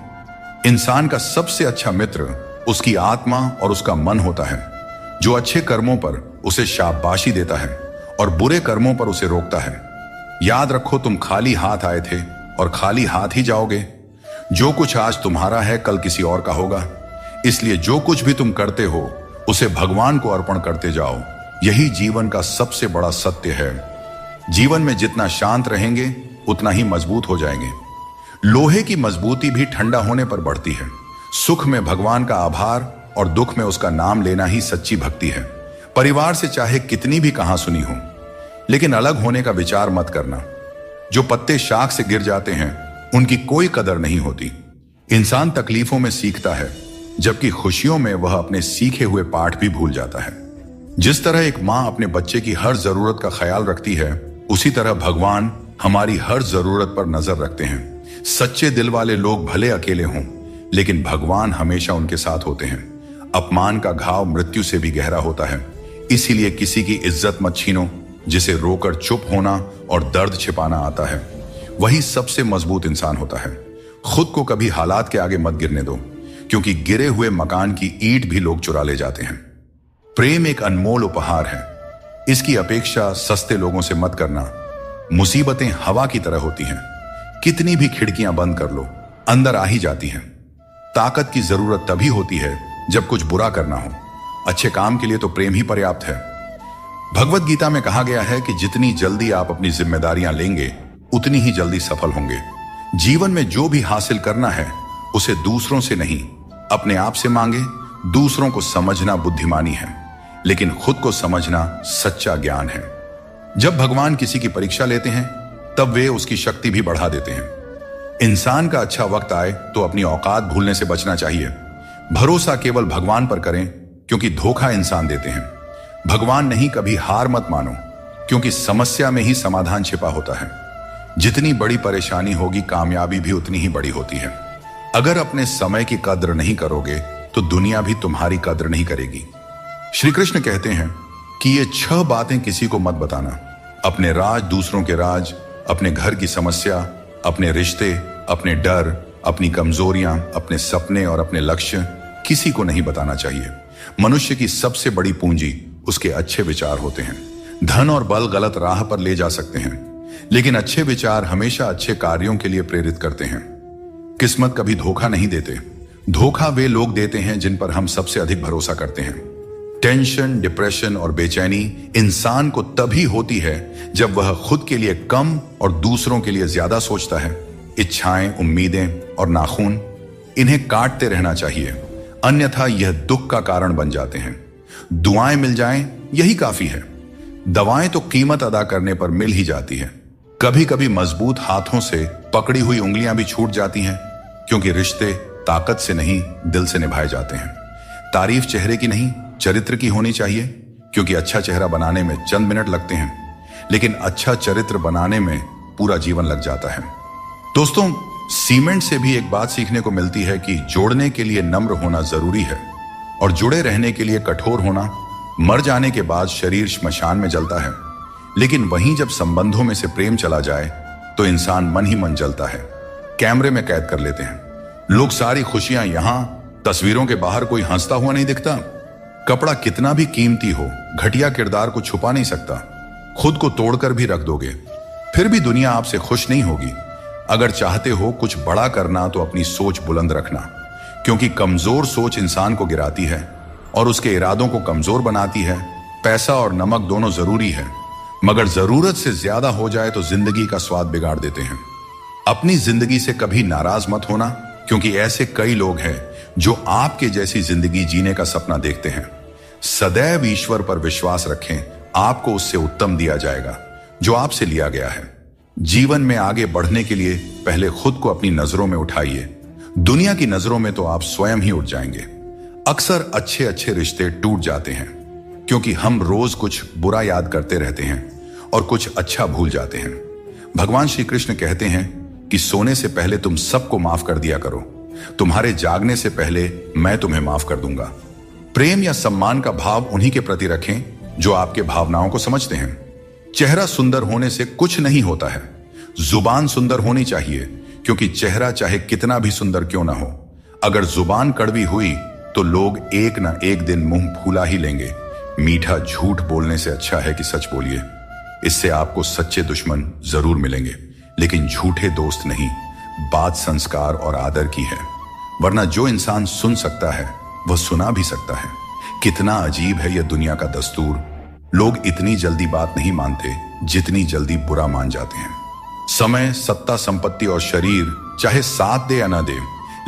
इंसान का सबसे अच्छा मित्र उसकी आत्मा और उसका मन होता है, जो अच्छे कर्मों पर उसे शाबाशी देता है और बुरे कर्मों पर उसे रोकता है। याद रखो, तुम खाली हाथ आए थे और खाली हाथ ही जाओगे। जो कुछ आज तुम्हारा है कल किसी और का होगा। इसलिए जो कुछ भी तुम करते हो उसे भगवान को अर्पण करते जाओ। यही जीवन का सबसे बड़ा सत्य है। जीवन में जितना शांत रहेंगे उतना ही मजबूत हो जाएंगे। लोहे की मजबूती भी ठंडा होने पर बढ़ती है। सुख में भगवान का आभार और दुख में उसका नाम लेना ही सच्ची भक्ति है। परिवार से चाहे कितनी भी कहां सुनी हो, लेकिन अलग होने का विचार मत करना। जो पत्ते शाख से गिर जाते हैं उनकी कोई कदर नहीं होती। इंसान तकलीफों में सीखता है, जबकि खुशियों में वह अपने सीखे हुए पाठ भी भूल जाता है। जिस तरह एक माँ अपने बच्चे की हर जरूरत का ख्याल रखती है, उसी तरह भगवान हमारी हर जरूरत पर नजर रखते हैं। सच्चे दिल वाले लोग भले अकेले हों, लेकिन भगवान हमेशा उनके साथ होते हैं। अपमान का घाव मृत्यु से भी गहरा होता है। इसीलिए किसी की इज्जत मत छीनो। जिसे रोकर चुप होना और दर्द छिपाना आता है, वही सबसे मजबूत इंसान होता है। खुद को कभी हालात के आगे मत गिरने दो, क्योंकि गिरे हुए मकान की ईंट भी लोग चुरा ले जाते हैं। प्रेम एक अनमोल उपहार है। इसकी अपेक्षा सस्ते लोगों से मत करना। मुसीबतें हवा की तरह होती हैं। कितनी भी खिड़कियां बंद कर लो, अंदर आ ही जाती हैं। ताकत की जरूरत तभी होती है जब कुछ बुरा करना हो। अच्छे काम के लिए तो प्रेम ही पर्याप्त है। भगवत गीता में कहा गया है कि जितनी जल्दी आप अपनी जिम्मेदारियां लेंगे उतनी ही जल्दी सफल होंगे। जीवन में जो भी हासिल करना है उसे दूसरों से नहीं, अपने आप से मांगे। दूसरों को समझना बुद्धिमानी है, लेकिन खुद को समझना सच्चा ज्ञान है। जब भगवान किसी की परीक्षा लेते हैं तब वे उसकी शक्ति भी बढ़ा देते हैं। इंसान का अच्छा वक्त आए तो अपनी औकात भूलने से बचना चाहिए। भरोसा केवल भगवान पर करें, क्योंकि धोखा इंसान देते हैं। भगवान नहीं, कभी हार मत मानो, क्योंकि समस्या में ही समाधान छिपा होता है। जितनी बड़ी परेशानी होगी, कामयाबी भी उतनी ही बड़ी होती है। अगर अपने समय की कद्र नहीं करोगे तो दुनिया भी तुम्हारी कद्र नहीं करेगी। श्री कृष्ण कहते हैं कि ये 6 बातें किसी को मत बताना। अपने राज, दूसरों के राज, अपने घर की समस्या, अपने रिश्ते, अपने डर, अपनी कमजोरियां, अपने सपने और अपने लक्ष्य किसी को नहीं बताना चाहिए। मनुष्य की सबसे बड़ी पूंजी उसके अच्छे विचार होते हैं। धन और बल गलत राह पर ले जा सकते हैं, लेकिन अच्छे विचार हमेशा अच्छे कार्यों के लिए प्रेरित करते हैं। किस्मत कभी धोखा नहीं देते। धोखा वे लोग देते हैं जिन पर हम सबसे अधिक भरोसा करते हैं। टेंशन, डिप्रेशन और बेचैनी इंसान को तभी होती है जब वह खुद के लिए कम और दूसरों के लिए ज्यादा सोचता है। इच्छाएं, उम्मीदें और नाखून, इन्हें काटते रहना चाहिए, अन्यथा यह दुख का कारण बन जाते हैं। दुआएं मिल जाएं, यही काफी है। दवाएं तो कीमत अदा करने पर मिल ही जाती है। कभी कभी मजबूत हाथों से पकड़ी हुई उंगलियां भी छूट जाती हैं, क्योंकि रिश्ते ताकत से नहीं, दिल से निभाए जाते हैं। तारीफ चेहरे की नहीं, चरित्र की होनी चाहिए, क्योंकि अच्छा चेहरा बनाने में चंद मिनट लगते हैं, लेकिन अच्छा चरित्र बनाने में पूरा जीवन लग जाता है। दोस्तों, सीमेंट से भी एक बात सीखने को मिलती है कि जोड़ने के लिए नम्र होना जरूरी है और जुड़े रहने के लिए कठोर होना। मर जाने के बाद शरीर श्मशान में जलता है, लेकिन वहीं जब संबंधों में से प्रेम चला जाए तो इंसान मन ही मन जलता है, कैमरे में कैद कर लेते हैं। लोग सारी खुशियां यहां, तस्वीरों के बाहर कोई हंसता हुआ नहीं दिखता। कपड़ा कितना भी कीमती हो, घटिया किरदार को छुपा नहीं सकता। खुद को तोड़कर भी रख दोगे, फिर भी दुनिया आपसे खुश नहीं होगी। अगर चाहते हो कुछ बड़ा करना तो अपनी सोच बुलंद रखना, क्योंकि कमजोर सोच इंसान को गिराती है और उसके इरादों को कमजोर बनाती है। पैसा और नमक दोनों जरूरी है, मगर जरूरत से ज्यादा हो जाए तो जिंदगी का स्वाद बिगाड़ देते हैं। अपनी जिंदगी से कभी नाराज मत होना, क्योंकि ऐसे कई लोग हैं जो आपके जैसी जिंदगी जीने का सपना देखते हैं। सदैव ईश्वर पर विश्वास रखें, आपको उससे उत्तम दिया जाएगा जो आपसे लिया गया है। जीवन में आगे बढ़ने के लिए पहले खुद को अपनी नजरों में उठाइए। दुनिया की नजरों में तो आप स्वयं ही उठ जाएंगे। अक्सर अच्छे अच्छे रिश्ते टूट जाते हैं क्योंकि हम रोज कुछ बुरा याद करते रहते हैं और कुछ अच्छा भूल जाते हैं। भगवान श्री कृष्ण कहते हैं कि सोने से पहले तुम सबको माफ कर दिया करो, तुम्हारे जागने से पहले मैं तुम्हें माफ कर दूंगा। प्रेम या सम्मान का भाव उन्हीं के प्रति रखें जो आपके भावनाओं को समझते हैं। चेहरा सुंदर होने से कुछ नहीं होता है, जुबान सुंदर होनी चाहिए, क्योंकि चेहरा चाहे कितना भी सुंदर क्यों ना हो, अगर जुबान कड़वी हुई तो लोग एक ना एक दिन मुंह फूला ही लेंगे। मीठा झूठ बोलने से अच्छा है कि सच बोलिए। इससे आपको सच्चे दुश्मन जरूर मिलेंगे, लेकिन झूठे दोस्त नहीं। बात संस्कार और आदर की है, वरना जो इंसान सुन सकता है वह सुना भी सकता है। कितना अजीब है यह दुनिया का दस्तूर। लोग इतनी जल्दी बात नहीं मानते जितनी जल्दी बुरा मान जाते हैं। समय, सत्ता, संपत्ति और शरीर चाहे साथ दे या ना दे,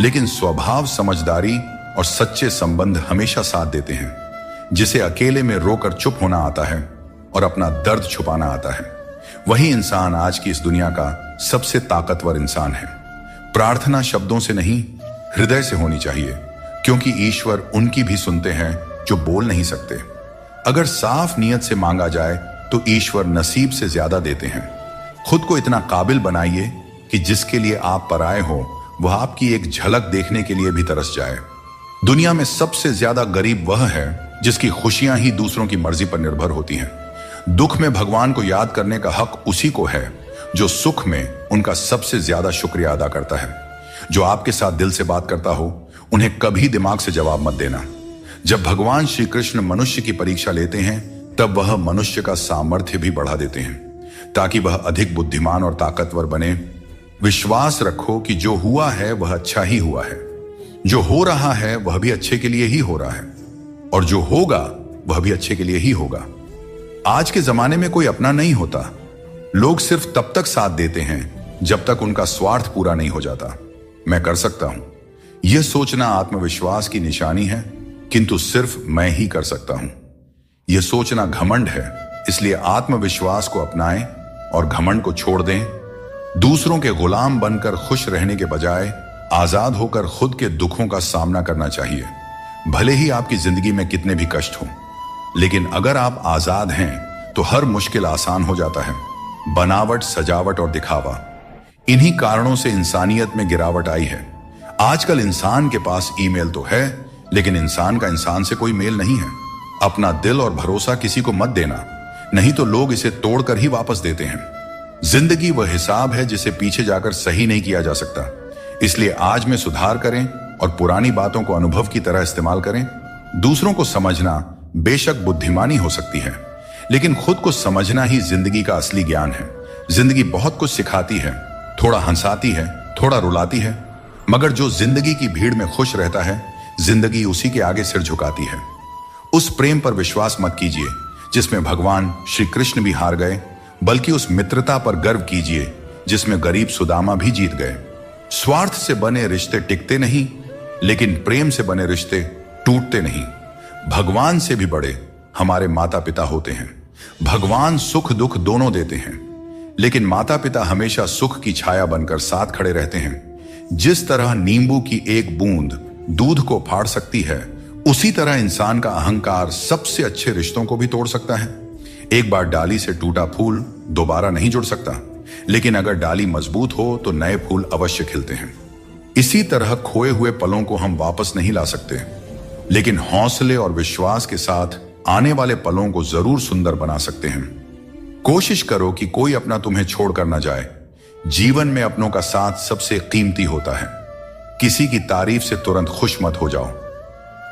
लेकिन स्वभाव, समझदारी और सच्चे संबंध हमेशा साथ देते हैं। जिसे अकेले में रोकर चुप होना आता है और अपना दर्द छुपाना आता है, वही इंसान आज की इस दुनिया का सबसे ताकतवर इंसान है। प्रार्थना शब्दों से नहीं, हृदय से होनी चाहिए, क्योंकि ईश्वर उनकी भी सुनते हैं जो बोल नहीं सकते। अगर साफ नियत से मांगा जाए तो ईश्वर नसीब से ज्यादा देते हैं। खुद को इतना काबिल बनाइए कि जिसके लिए आप पराए हो वह आपकी एक झलक देखने के लिए भी तरस जाए। दुनिया में सबसे ज्यादा गरीब वह है जिसकी खुशियां ही दूसरों की मर्जी पर निर्भर होती हैं। दुख में भगवान को याद करने का हक उसी को है जो सुख में उनका सबसे ज्यादा शुक्रिया अदा करता है। जो आपके साथ दिल से बात करता हो उन्हें कभी दिमाग से जवाब मत देना। जब भगवान श्री कृष्ण मनुष्य की परीक्षा लेते हैं तब वह मनुष्य का सामर्थ्य भी बढ़ा देते हैं ताकि वह अधिक बुद्धिमान और ताकतवर बने। विश्वास रखो कि जो हुआ है वह अच्छा ही हुआ है, जो हो रहा है वह भी अच्छे के लिए ही हो रहा है, और जो होगा वह भी अच्छे के लिए ही होगा। आज के जमाने में कोई अपना नहीं होता। लोग सिर्फ तब तक साथ देते हैं जब तक उनका स्वार्थ पूरा नहीं हो जाता। मैं कर सकता हूं, यह सोचना आत्मविश्वास की निशानी है, किंतु सिर्फ मैं ही कर सकता हूं, यह सोचना घमंड है। इसलिए आत्मविश्वास को अपनाएं और घमंड को छोड़ दें। दूसरों के गुलाम बनकर खुश रहने के बजाय आजाद होकर खुद के दुखों का सामना करना चाहिए। भले ही आपकी जिंदगी में कितने भी कष्ट हों, लेकिन अगर आप आजाद हैं तो हर मुश्किल आसान हो जाता है। बनावट, सजावट और दिखावा, इन्हीं कारणों से इंसानियत में गिरावट आई है। आजकल इंसान के पास ईमेल तो है, लेकिन इंसान का इंसान से कोई मेल नहीं है। अपना दिल और भरोसा किसी को मत देना, नहीं तो लोग इसे तोड़कर ही वापस देते हैं। जिंदगी वह हिसाब है जिसे पीछे जाकर सही नहीं किया जा सकता। इसलिए आज में सुधार करें और पुरानी बातों को अनुभव की तरह इस्तेमाल करें। दूसरों को समझना बेशक बुद्धिमानी हो सकती है, लेकिन खुद को समझना ही जिंदगी का असली ज्ञान है। जिंदगी बहुत कुछ सिखाती है, थोड़ा हंसाती है, थोड़ा रुलाती है, मगर जो जिंदगी की भीड़ में खुश रहता है, जिंदगी उसी के आगे सिर झुकाती है। उस प्रेम पर विश्वास मत कीजिए जिसमें भगवान श्री कृष्ण भी हार गए, बल्कि उस मित्रता पर गर्व कीजिए जिसमें गरीब सुदामा भी जीत गए। स्वार्थ से बने रिश्ते टिकते नहीं, लेकिन प्रेम से बने रिश्ते टूटते नहीं। भगवान से भी बड़े हमारे माता पिता होते हैं। भगवान सुख दुख दोनों देते हैं, लेकिन माता पिता हमेशा सुख की छाया बनकर साथ खड़े रहते हैं। जिस तरह नींबू की एक बूंद दूध को फाड़ सकती है, उसी तरह इंसान का अहंकार सबसे अच्छे रिश्तों को भी तोड़ सकता है। एक बार डाली से टूटा फूल दोबारा नहीं जुड़ सकता, लेकिन अगर डाली मजबूत हो तो नए फूल अवश्य खिलते हैं। इसी तरह खोए हुए पलों को हम वापस नहीं ला सकते, लेकिन हौसले और विश्वास के साथ आने वाले पलों को जरूर सुंदर बना सकते हैं। कोशिश करो कि कोई अपना तुम्हें छोड़कर ना जाए। जीवन में अपनों का साथ सबसे कीमती होता है। किसी की तारीफ से तुरंत खुश मत हो जाओ,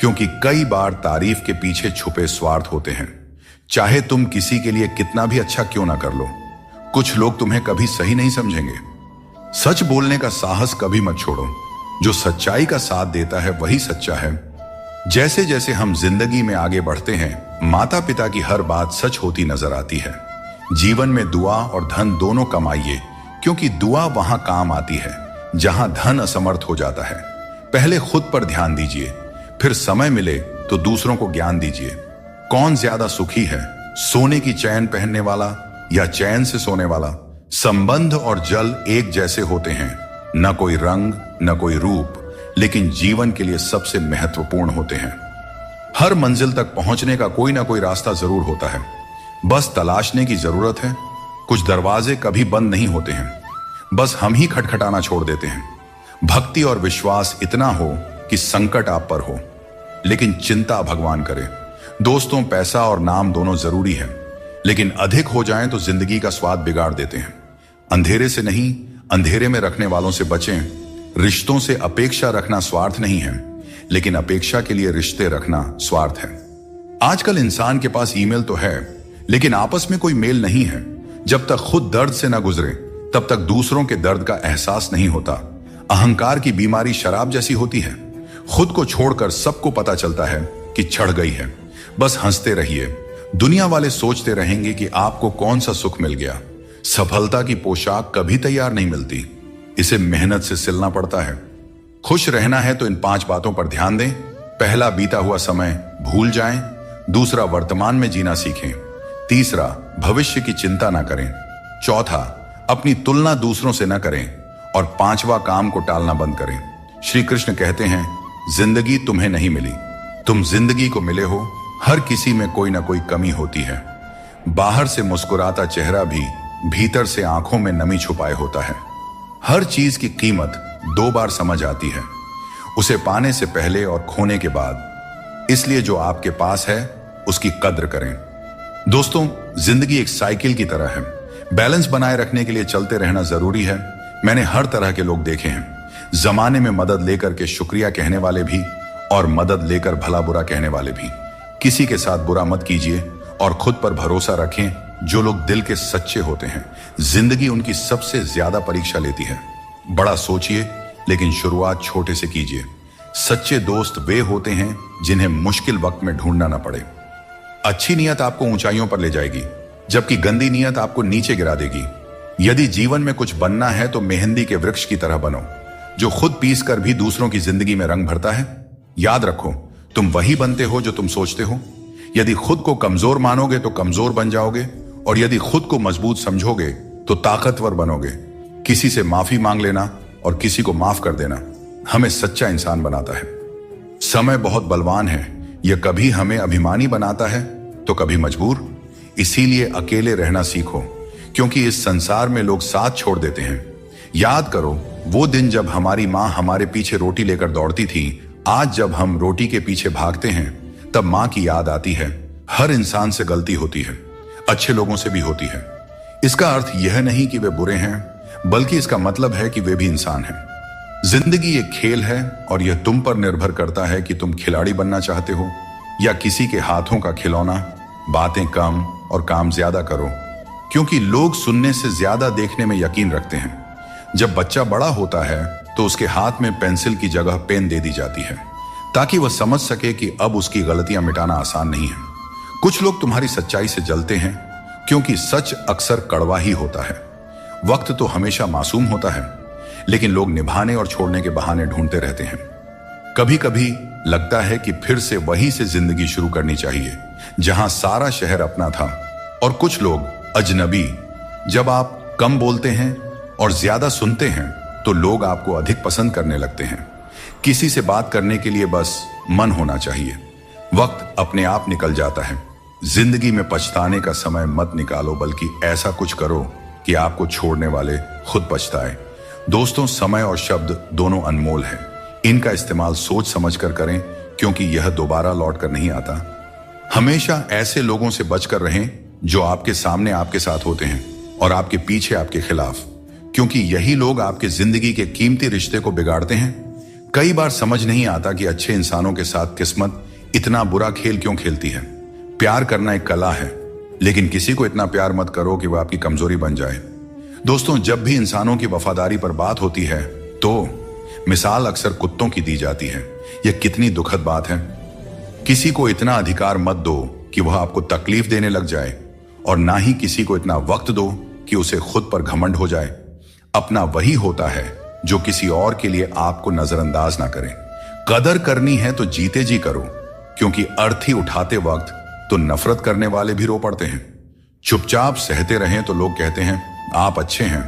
क्योंकि कई बार तारीफ के पीछे छुपे स्वार्थ होते हैं। चाहे तुम किसी के लिए कितना भी अच्छा क्यों ना कर लो, कुछ लोग तुम्हें कभी सही नहीं समझेंगे। सच बोलने का साहस कभी मत छोड़ो। जो सच्चाई का साथ देता है वही सच्चा है। जैसे जैसे हम जिंदगी में आगे बढ़ते हैं, माता पिता की हर बात सच होती नजर आती है। जीवन में दुआ और धन दोनों कमाइए, क्योंकि दुआ वहां काम आती है जहां धन असमर्थ हो जाता है। पहले खुद पर ध्यान दीजिए, फिर समय मिले तो दूसरों को ज्ञान दीजिए। कौन ज्यादा सुखी है, सोने की चैन पहनने वाला या चैन से सोने वाला? संबंध और जल एक जैसे होते हैं, न कोई रंग न कोई रूप, लेकिन जीवन के लिए सबसे महत्वपूर्ण होते हैं। हर मंजिल तक पहुंचने का कोई ना कोई रास्ता जरूर होता है, बस तलाशने की जरूरत है। कुछ दरवाजे कभी बंद नहीं होते हैं, बस हम ही खटखटाना छोड़ देते हैं। भक्ति और विश्वास इतना हो कि संकट आप पर हो, लेकिन चिंता भगवान करे। दोस्तों, पैसा और नाम दोनों जरूरी है, लेकिन अधिक हो जाएं तो जिंदगी का स्वाद बिगाड़ देते हैं। अंधेरे से नहीं, अंधेरे में रखने वालों से बचें। रिश्तों से अपेक्षा रखना स्वार्थ नहीं है, लेकिन अपेक्षा के लिए रिश्ते रखना स्वार्थ है। आजकल इंसान के पास ईमेल तो है, लेकिन आपस में कोई मेल नहीं है। जब तक खुद दर्द से न गुजरे, तब तक दूसरों के दर्द का एहसास नहीं होता। अहंकार की बीमारी शराब जैसी होती है। खुद को छोड़कर सबको पता चलता है कि चढ़ गई है। बस हंसते रहिए। दुनिया वाले सोचते रहेंगे कि आपको कौन सा सुख मिल गया। सफलता की पोशाक कभी तैयार नहीं मिलती, इसे मेहनत से सिलना पड़ता है। खुश रहना है तो इन 5 बातों पर ध्यान दें। पहला, बीता हुआ समय भूल जाएं। दूसरा, वर्तमान में जीना सीखें। तीसरा, भविष्य की चिंता ना करें। चौथा, अपनी तुलना दूसरों से ना करें। और 5वां, काम को टालना बंद करें। श्री कृष्ण कहते हैं, जिंदगी तुम्हें नहीं मिली, तुम जिंदगी को मिले हो। हर किसी में कोई ना कोई कमी होती है। बाहर से मुस्कुराता चेहरा भी भीतर से आंखों में नमी छुपाए होता है। हर चीज की कीमत 2 बार समझ आती है, उसे पाने से पहले और खोने के बाद। इसलिए जो आपके पास है उसकी कद्र करें। दोस्तों, जिंदगी एक साइकिल की तरह है। बैलेंस बनाए रखने के लिए चलते रहना जरूरी है। मैंने हर तरह के लोग देखे हैं। जमाने में मदद लेकर के शुक्रिया कहने वाले भी, और मदद लेकर भला बुरा कहने वाले भी। किसी के साथ बुरा मत कीजिए और खुद पर भरोसा रखें। जो लोग दिल के सच्चे होते हैं, जिंदगी उनकी सबसे ज्यादा परीक्षा लेती है। बड़ा सोचिए, लेकिन शुरुआत छोटे से कीजिए। सच्चे दोस्त वे होते हैं जिन्हें मुश्किल वक्त में ढूंढना ना पड़े। अच्छी नीयत आपको ऊंचाइयों पर ले जाएगी, जबकि गंदी नीयत आपको नीचे गिरा देगी। यदि जीवन में कुछ बनना है तो मेहंदी के वृक्ष की तरह बनो, जो खुद पीस कर भी दूसरों की जिंदगी में रंग भरता है। याद रखो, तुम वही बनते हो जो तुम सोचते हो। यदि खुद को कमजोर मानोगे तो कमजोर बन जाओगे, और यदि खुद को मजबूत समझोगे तो ताकतवर बनोगे। किसी से माफी मांग लेना और किसी को माफ कर देना हमें सच्चा इंसान बनाता है। समय बहुत बलवान है, यह कभी हमें अभिमानी बनाता है तो कभी मजबूर। इसीलिए अकेले रहना सीखो, क्योंकि इस संसार में लोग साथ छोड़ देते हैं। याद करो वो दिन जब हमारी माँ हमारे पीछे रोटी लेकर दौड़ती थी। आज जब हम रोटी के पीछे भागते हैं, तब माँ की याद आती है। हर इंसान से गलती होती है, अच्छे लोगों से भी होती है। इसका अर्थ यह नहीं कि वे बुरे हैं, बल्कि इसका मतलब है कि वे भी इंसान हैं। जिंदगी एक खेल है, और यह तुम पर निर्भर करता है कि तुम खिलाड़ी बनना चाहते हो या किसी के हाथों का खिलौना। बातें कम और काम ज्यादा करो, क्योंकि लोग सुनने से ज्यादा देखने में यकीन रखते हैं। जब बच्चा बड़ा होता है तो उसके हाथ में पेंसिल की जगह पेन दे दी जाती है, ताकि वह समझ सके कि अब उसकी गलतियां मिटाना आसान नहीं है। कुछ लोग तुम्हारी सच्चाई से जलते हैं, क्योंकि सच अक्सर कड़वा ही होता है। वक्त तो हमेशा मासूम होता है, लेकिन लोग निभाने और छोड़ने के बहाने ढूंढते रहते हैं। कभी कभी लगता है कि फिर से वहीं से जिंदगी शुरू करनी चाहिए, जहां सारा शहर अपना था और कुछ लोग अजनबी। जब आप कम बोलते हैं और ज्यादा सुनते हैं, तो लोग आपको अधिक पसंद करने लगते हैं। किसी से बात करने के लिए बस मन होना चाहिए। वक्त अपने आप निकल जाता है। जिंदगी में पछताने का समय मत निकालो, बल्कि ऐसा कुछ करो कि आपको छोड़ने वाले खुद पछताए। दोस्तों, समय और शब्द दोनों अनमोल हैं। इनका इस्तेमाल सोच समझकर करें, क्योंकि यह दोबारा लौट कर नहीं आता। हमेशा ऐसे लोगों से बचकर रहें जो आपके सामने आपके साथ होते हैं और आपके पीछे आपके खिलाफ, क्योंकि यही लोग आपके जिंदगी के कीमती रिश्ते को बिगाड़ते हैं। कई बार समझ नहीं आता कि अच्छे इंसानों के साथ किस्मत इतना बुरा खेल क्यों खेलती है। प्यार करना एक कला है, लेकिन किसी को इतना प्यार मत करो कि वह आपकी कमजोरी बन जाए। दोस्तों, जब भी इंसानों की वफादारी पर बात होती है तो मिसाल अक्सर कुत्तों की दी जाती है। यह कितनी दुखद बात है। किसी को इतना अधिकार मत दो कि वह आपको तकलीफ देने लग जाए, और ना ही किसी को इतना वक्त दो कि उसे खुद पर घमंड हो जाए। अपना वही होता है जो किसी और के लिए आपको नजरअंदाज ना करे। कदर करनी है तो जीते जी करो, क्योंकि अर्थी उठाते वक्त तो नफरत करने वाले भी रो पड़ते हैं। चुपचाप सहते रहें तो लोग कहते हैं आप अच्छे हैं,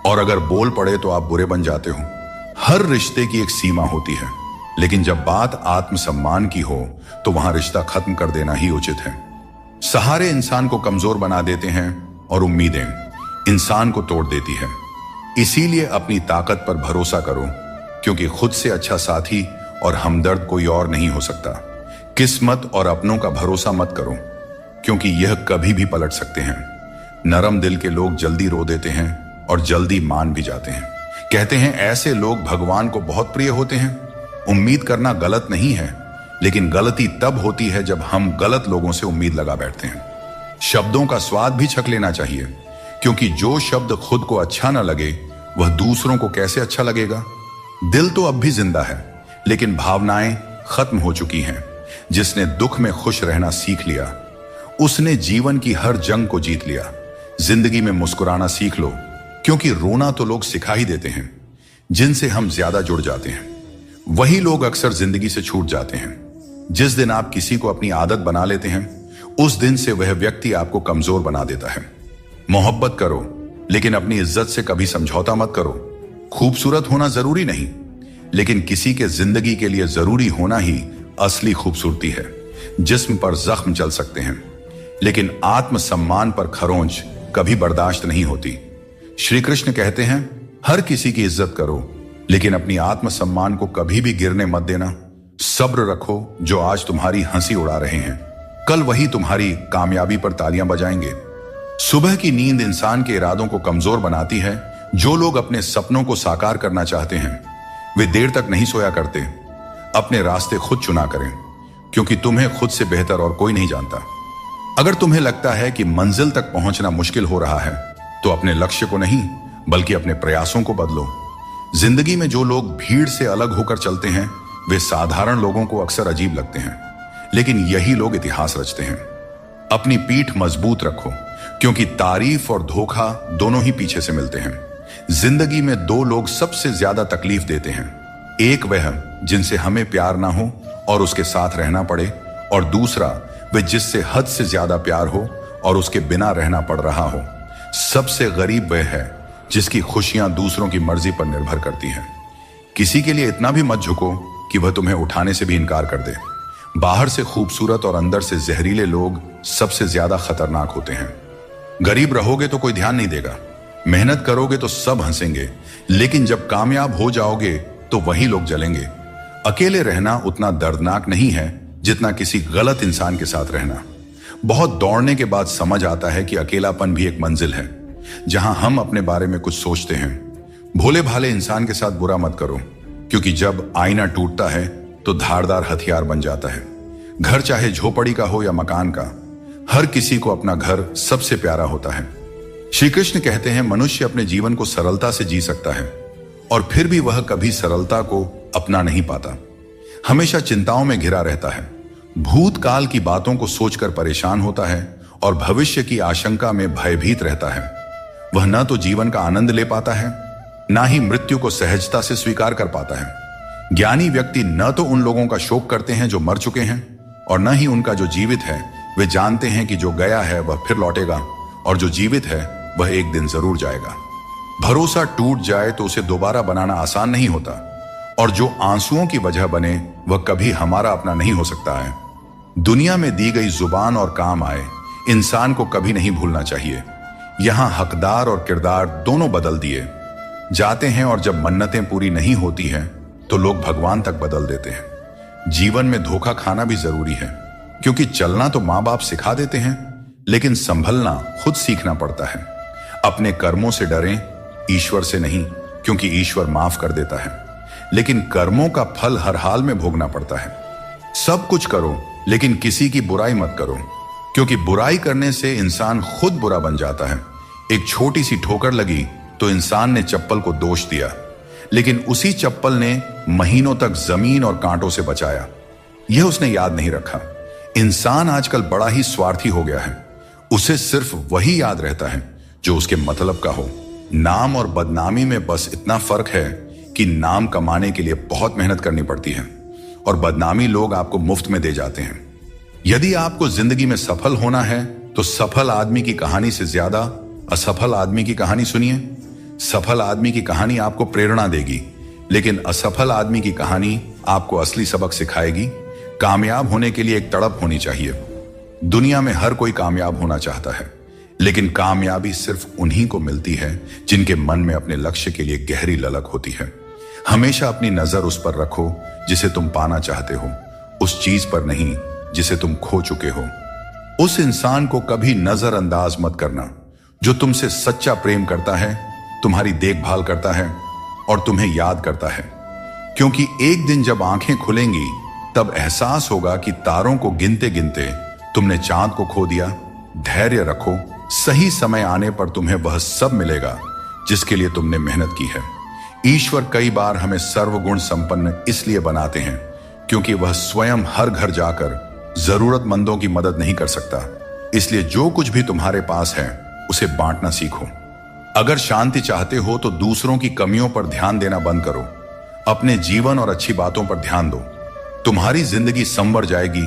और अगर बोल पड़े तो आप बुरे बन जाते हो। हर रिश्ते की एक सीमा होती है, लेकिन जब बात आत्मसम्मान की हो तो वहां रिश्ता खत्म कर देना ही उचित है। सहारे इंसान को कमजोर बना देते हैं और उम्मीदें इंसान को तोड़ देती है। इसीलिए अपनी ताकत पर भरोसा करो, क्योंकि खुद से अच्छा साथी और हमदर्द कोई और नहीं हो सकता। किस्मत और अपनों का भरोसा मत करो, क्योंकि यह कभी भी पलट सकते हैं। नरम दिल के लोग जल्दी रो देते हैं और जल्दी मान भी जाते हैं। कहते हैं ऐसे लोग भगवान को बहुत प्रिय होते हैं। उम्मीद करना गलत नहीं है, लेकिन गलती तब होती है जब हम गलत लोगों से उम्मीद लगा बैठते हैं। शब्दों का स्वाद भी छक लेना चाहिए, क्योंकि जो शब्द खुद को अच्छा ना लगे वह दूसरों को कैसे अच्छा लगेगा। दिल तो अब भी जिंदा है, लेकिन भावनाएं खत्म हो चुकी हैं। जिसने दुख में खुश रहना सीख लिया, उसने जीवन की हर जंग को जीत लिया। जिंदगी में मुस्कुराना सीख लो, क्योंकि रोना तो लोग सिखा ही देते हैं। जिनसे हम ज्यादा जुड़ जाते हैं वही लोग अक्सर जिंदगी से छूट जाते हैं। जिस दिन आप किसी को अपनी आदत बना लेते हैं, उस दिन से वह व्यक्ति आपको कमजोर बना देता है। मोहब्बत करो, लेकिन अपनी इज्जत से कभी समझौता मत करो। खूबसूरत होना जरूरी नहीं, लेकिन किसी के जिंदगी के लिए जरूरी होना ही असली खूबसूरती है। जिस्म पर जख्म चल सकते हैं, लेकिन आत्मसम्मान पर खरोंच कभी बर्दाश्त नहीं होती। श्री कृष्ण कहते हैं हर किसी की इज्जत करो, लेकिन अपनी आत्मसम्मान को कभी भी गिरने मत देना। सब्र रखो, जो आज तुम्हारी हंसी उड़ा रहे हैं कल वही तुम्हारी कामयाबी पर तालियां बजाएंगे। सुबह की नींद इंसान के इरादों को कमजोर बनाती है। जो लोग अपने सपनों को साकार करना चाहते हैं वे देर तक नहीं सोया करते। अपने रास्ते खुद चुना करें, क्योंकि तुम्हें खुद से बेहतर और कोई नहीं जानता। अगर तुम्हें लगता है कि मंजिल तक पहुंचना मुश्किल हो रहा है, तो अपने लक्ष्य को नहीं बल्कि अपने प्रयासों को बदलो। जिंदगी में जो लोग भीड़ से अलग होकर चलते हैं वे साधारण लोगों को अक्सर अजीब लगते हैं, लेकिन यही लोग इतिहास रचते हैं। अपनी पीठ मजबूत रखो, क्योंकि तारीफ और धोखा दोनों ही पीछे से मिलते हैं। जिंदगी में दो लोग सबसे ज्यादा तकलीफ देते हैं। एक वह जिनसे हमें प्यार ना हो और उसके साथ रहना पड़े, और दूसरा वह जिससे हद से ज्यादा प्यार हो और उसके बिना रहना पड़ रहा हो। सबसे गरीब वह है जिसकी खुशियां दूसरों की मर्जी पर निर्भर करती हैं। किसी के लिए इतना भी मत झुको कि वह तुम्हें उठाने से भी इनकार कर दे। बाहर से खूबसूरत और अंदर से जहरीले लोग सबसे ज्यादा खतरनाक होते हैं। गरीब रहोगे तो कोई ध्यान नहीं देगा, मेहनत करोगे तो सब हंसेंगे, लेकिन जब कामयाब हो जाओगे तो वही लोग जलेंगे। अकेले रहना उतना दर्दनाक नहीं है जितना किसी गलत इंसान के साथ रहना। बहुत दौड़ने के बाद समझ आता है कि अकेलापन भी एक मंजिल है, जहां हम अपने बारे में कुछ सोचते हैं। भोले भाले इंसान के साथ बुरा मत करो, क्योंकि जब आईना टूटता है तो धारदार हथियार बन जाता है। घर चाहे झोपड़ी का हो या मकान का, हर किसी को अपना घर सबसे प्यारा होता है। श्री कृष्ण कहते हैं मनुष्य अपने जीवन को सरलता से जी सकता है, और फिर भी वह कभी सरलता को अपना नहीं पाता। हमेशा चिंताओं में घिरा रहता है, भूतकाल की बातों को सोचकर परेशान होता है और भविष्य की आशंका में भयभीत रहता है। वह न तो जीवन का आनंद ले पाता है, ना ही मृत्यु को सहजता से स्वीकार कर पाता है। ज्ञानी व्यक्ति न तो उन लोगों का शोक करते हैं जो मर चुके हैं, और न ही उनका जो जीवित है। वे जानते हैं कि जो गया है वह फिर लौटेगा, और जो जीवित है वह एक दिन जरूर जाएगा। भरोसा टूट जाए तो उसे दोबारा बनाना आसान नहीं होता, और जो आंसुओं की वजह बने वह कभी हमारा अपना नहीं हो सकता है। दुनिया में दी गई जुबान और काम आए इंसान को कभी नहीं भूलना चाहिए। यहां हकदार और किरदार दोनों बदल दिए जाते हैं, और जब मन्नतें पूरी नहीं होती हैं तो लोग भगवान तक बदल देते हैं। जीवन में धोखा खाना भी जरूरी है, क्योंकि चलना तो माँ बाप सिखा देते हैं, लेकिन संभलना खुद सीखना पड़ता है। अपने कर्मों से डरें, ईश्वर से नहीं, क्योंकि ईश्वर माफ कर देता है। लेकिन कर्मों का फल हर हाल में भोगना पड़ता है। सब कुछ करो लेकिन किसी की बुराई मत करो, क्योंकि बुराई करने से इंसान खुद बुरा बन जाता है। एक छोटी सी ठोकर लगी तो इंसान ने चप्पल को दोष दिया, लेकिन उसी चप्पल ने महीनों तक जमीन और कांटों से बचाया। यह उसने याद नहीं रखा। इंसान आजकल बड़ा ही स्वार्थी हो गया है। उसे सिर्फ वही याद रहता है जो उसके मतलब का हो। नाम और बदनामी में बस इतना फर्क है कि नाम कमाने के लिए बहुत मेहनत करनी पड़ती है और बदनामी लोग आपको मुफ्त में दे जाते हैं। यदि आपको जिंदगी में सफल होना है तो सफल आदमी की कहानी से ज्यादा असफल आदमी की कहानी सुनिए। सफल आदमी की कहानी आपको प्रेरणा देगी, लेकिन असफल आदमी की कहानी आपको असली सबक सिखाएगी। कामयाब होने के लिए एक तड़प होनी चाहिए। दुनिया में हर कोई कामयाब होना चाहता है, लेकिन कामयाबी सिर्फ उन्हीं को मिलती है जिनके मन में अपने लक्ष्य के लिए गहरी ललक होती है। हमेशा अपनी नजर उस पर रखो जिसे तुम पाना चाहते हो, उस चीज पर नहीं जिसे तुम खो चुके हो। उस इंसान को कभी नजरअंदाज मत करना जो तुमसे सच्चा प्रेम करता है, तुम्हारी देखभाल करता है और तुम्हें याद करता है, क्योंकि एक दिन जब आंखें खुलेंगी तब एहसास होगा कि तारों को गिनते गिनते तुमने चांद को खो दिया। धैर्य रखो, सही समय आने पर तुम्हें वह सब मिलेगा जिसके लिए तुमने मेहनत की है। ईश्वर कई बार हमें सर्वगुण संपन्न इसलिए बनाते हैं क्योंकि वह स्वयं हर घर जाकर जरूरतमंदों की मदद नहीं कर सकता। इसलिए जो कुछ भी तुम्हारे पास है उसे बांटना सीखो। अगर शांति चाहते हो तो दूसरों की कमियों पर ध्यान देना बंद करो। अपने जीवन और अच्छी बातों पर ध्यान दो। तुम्हारी जिंदगी संवर जाएगी।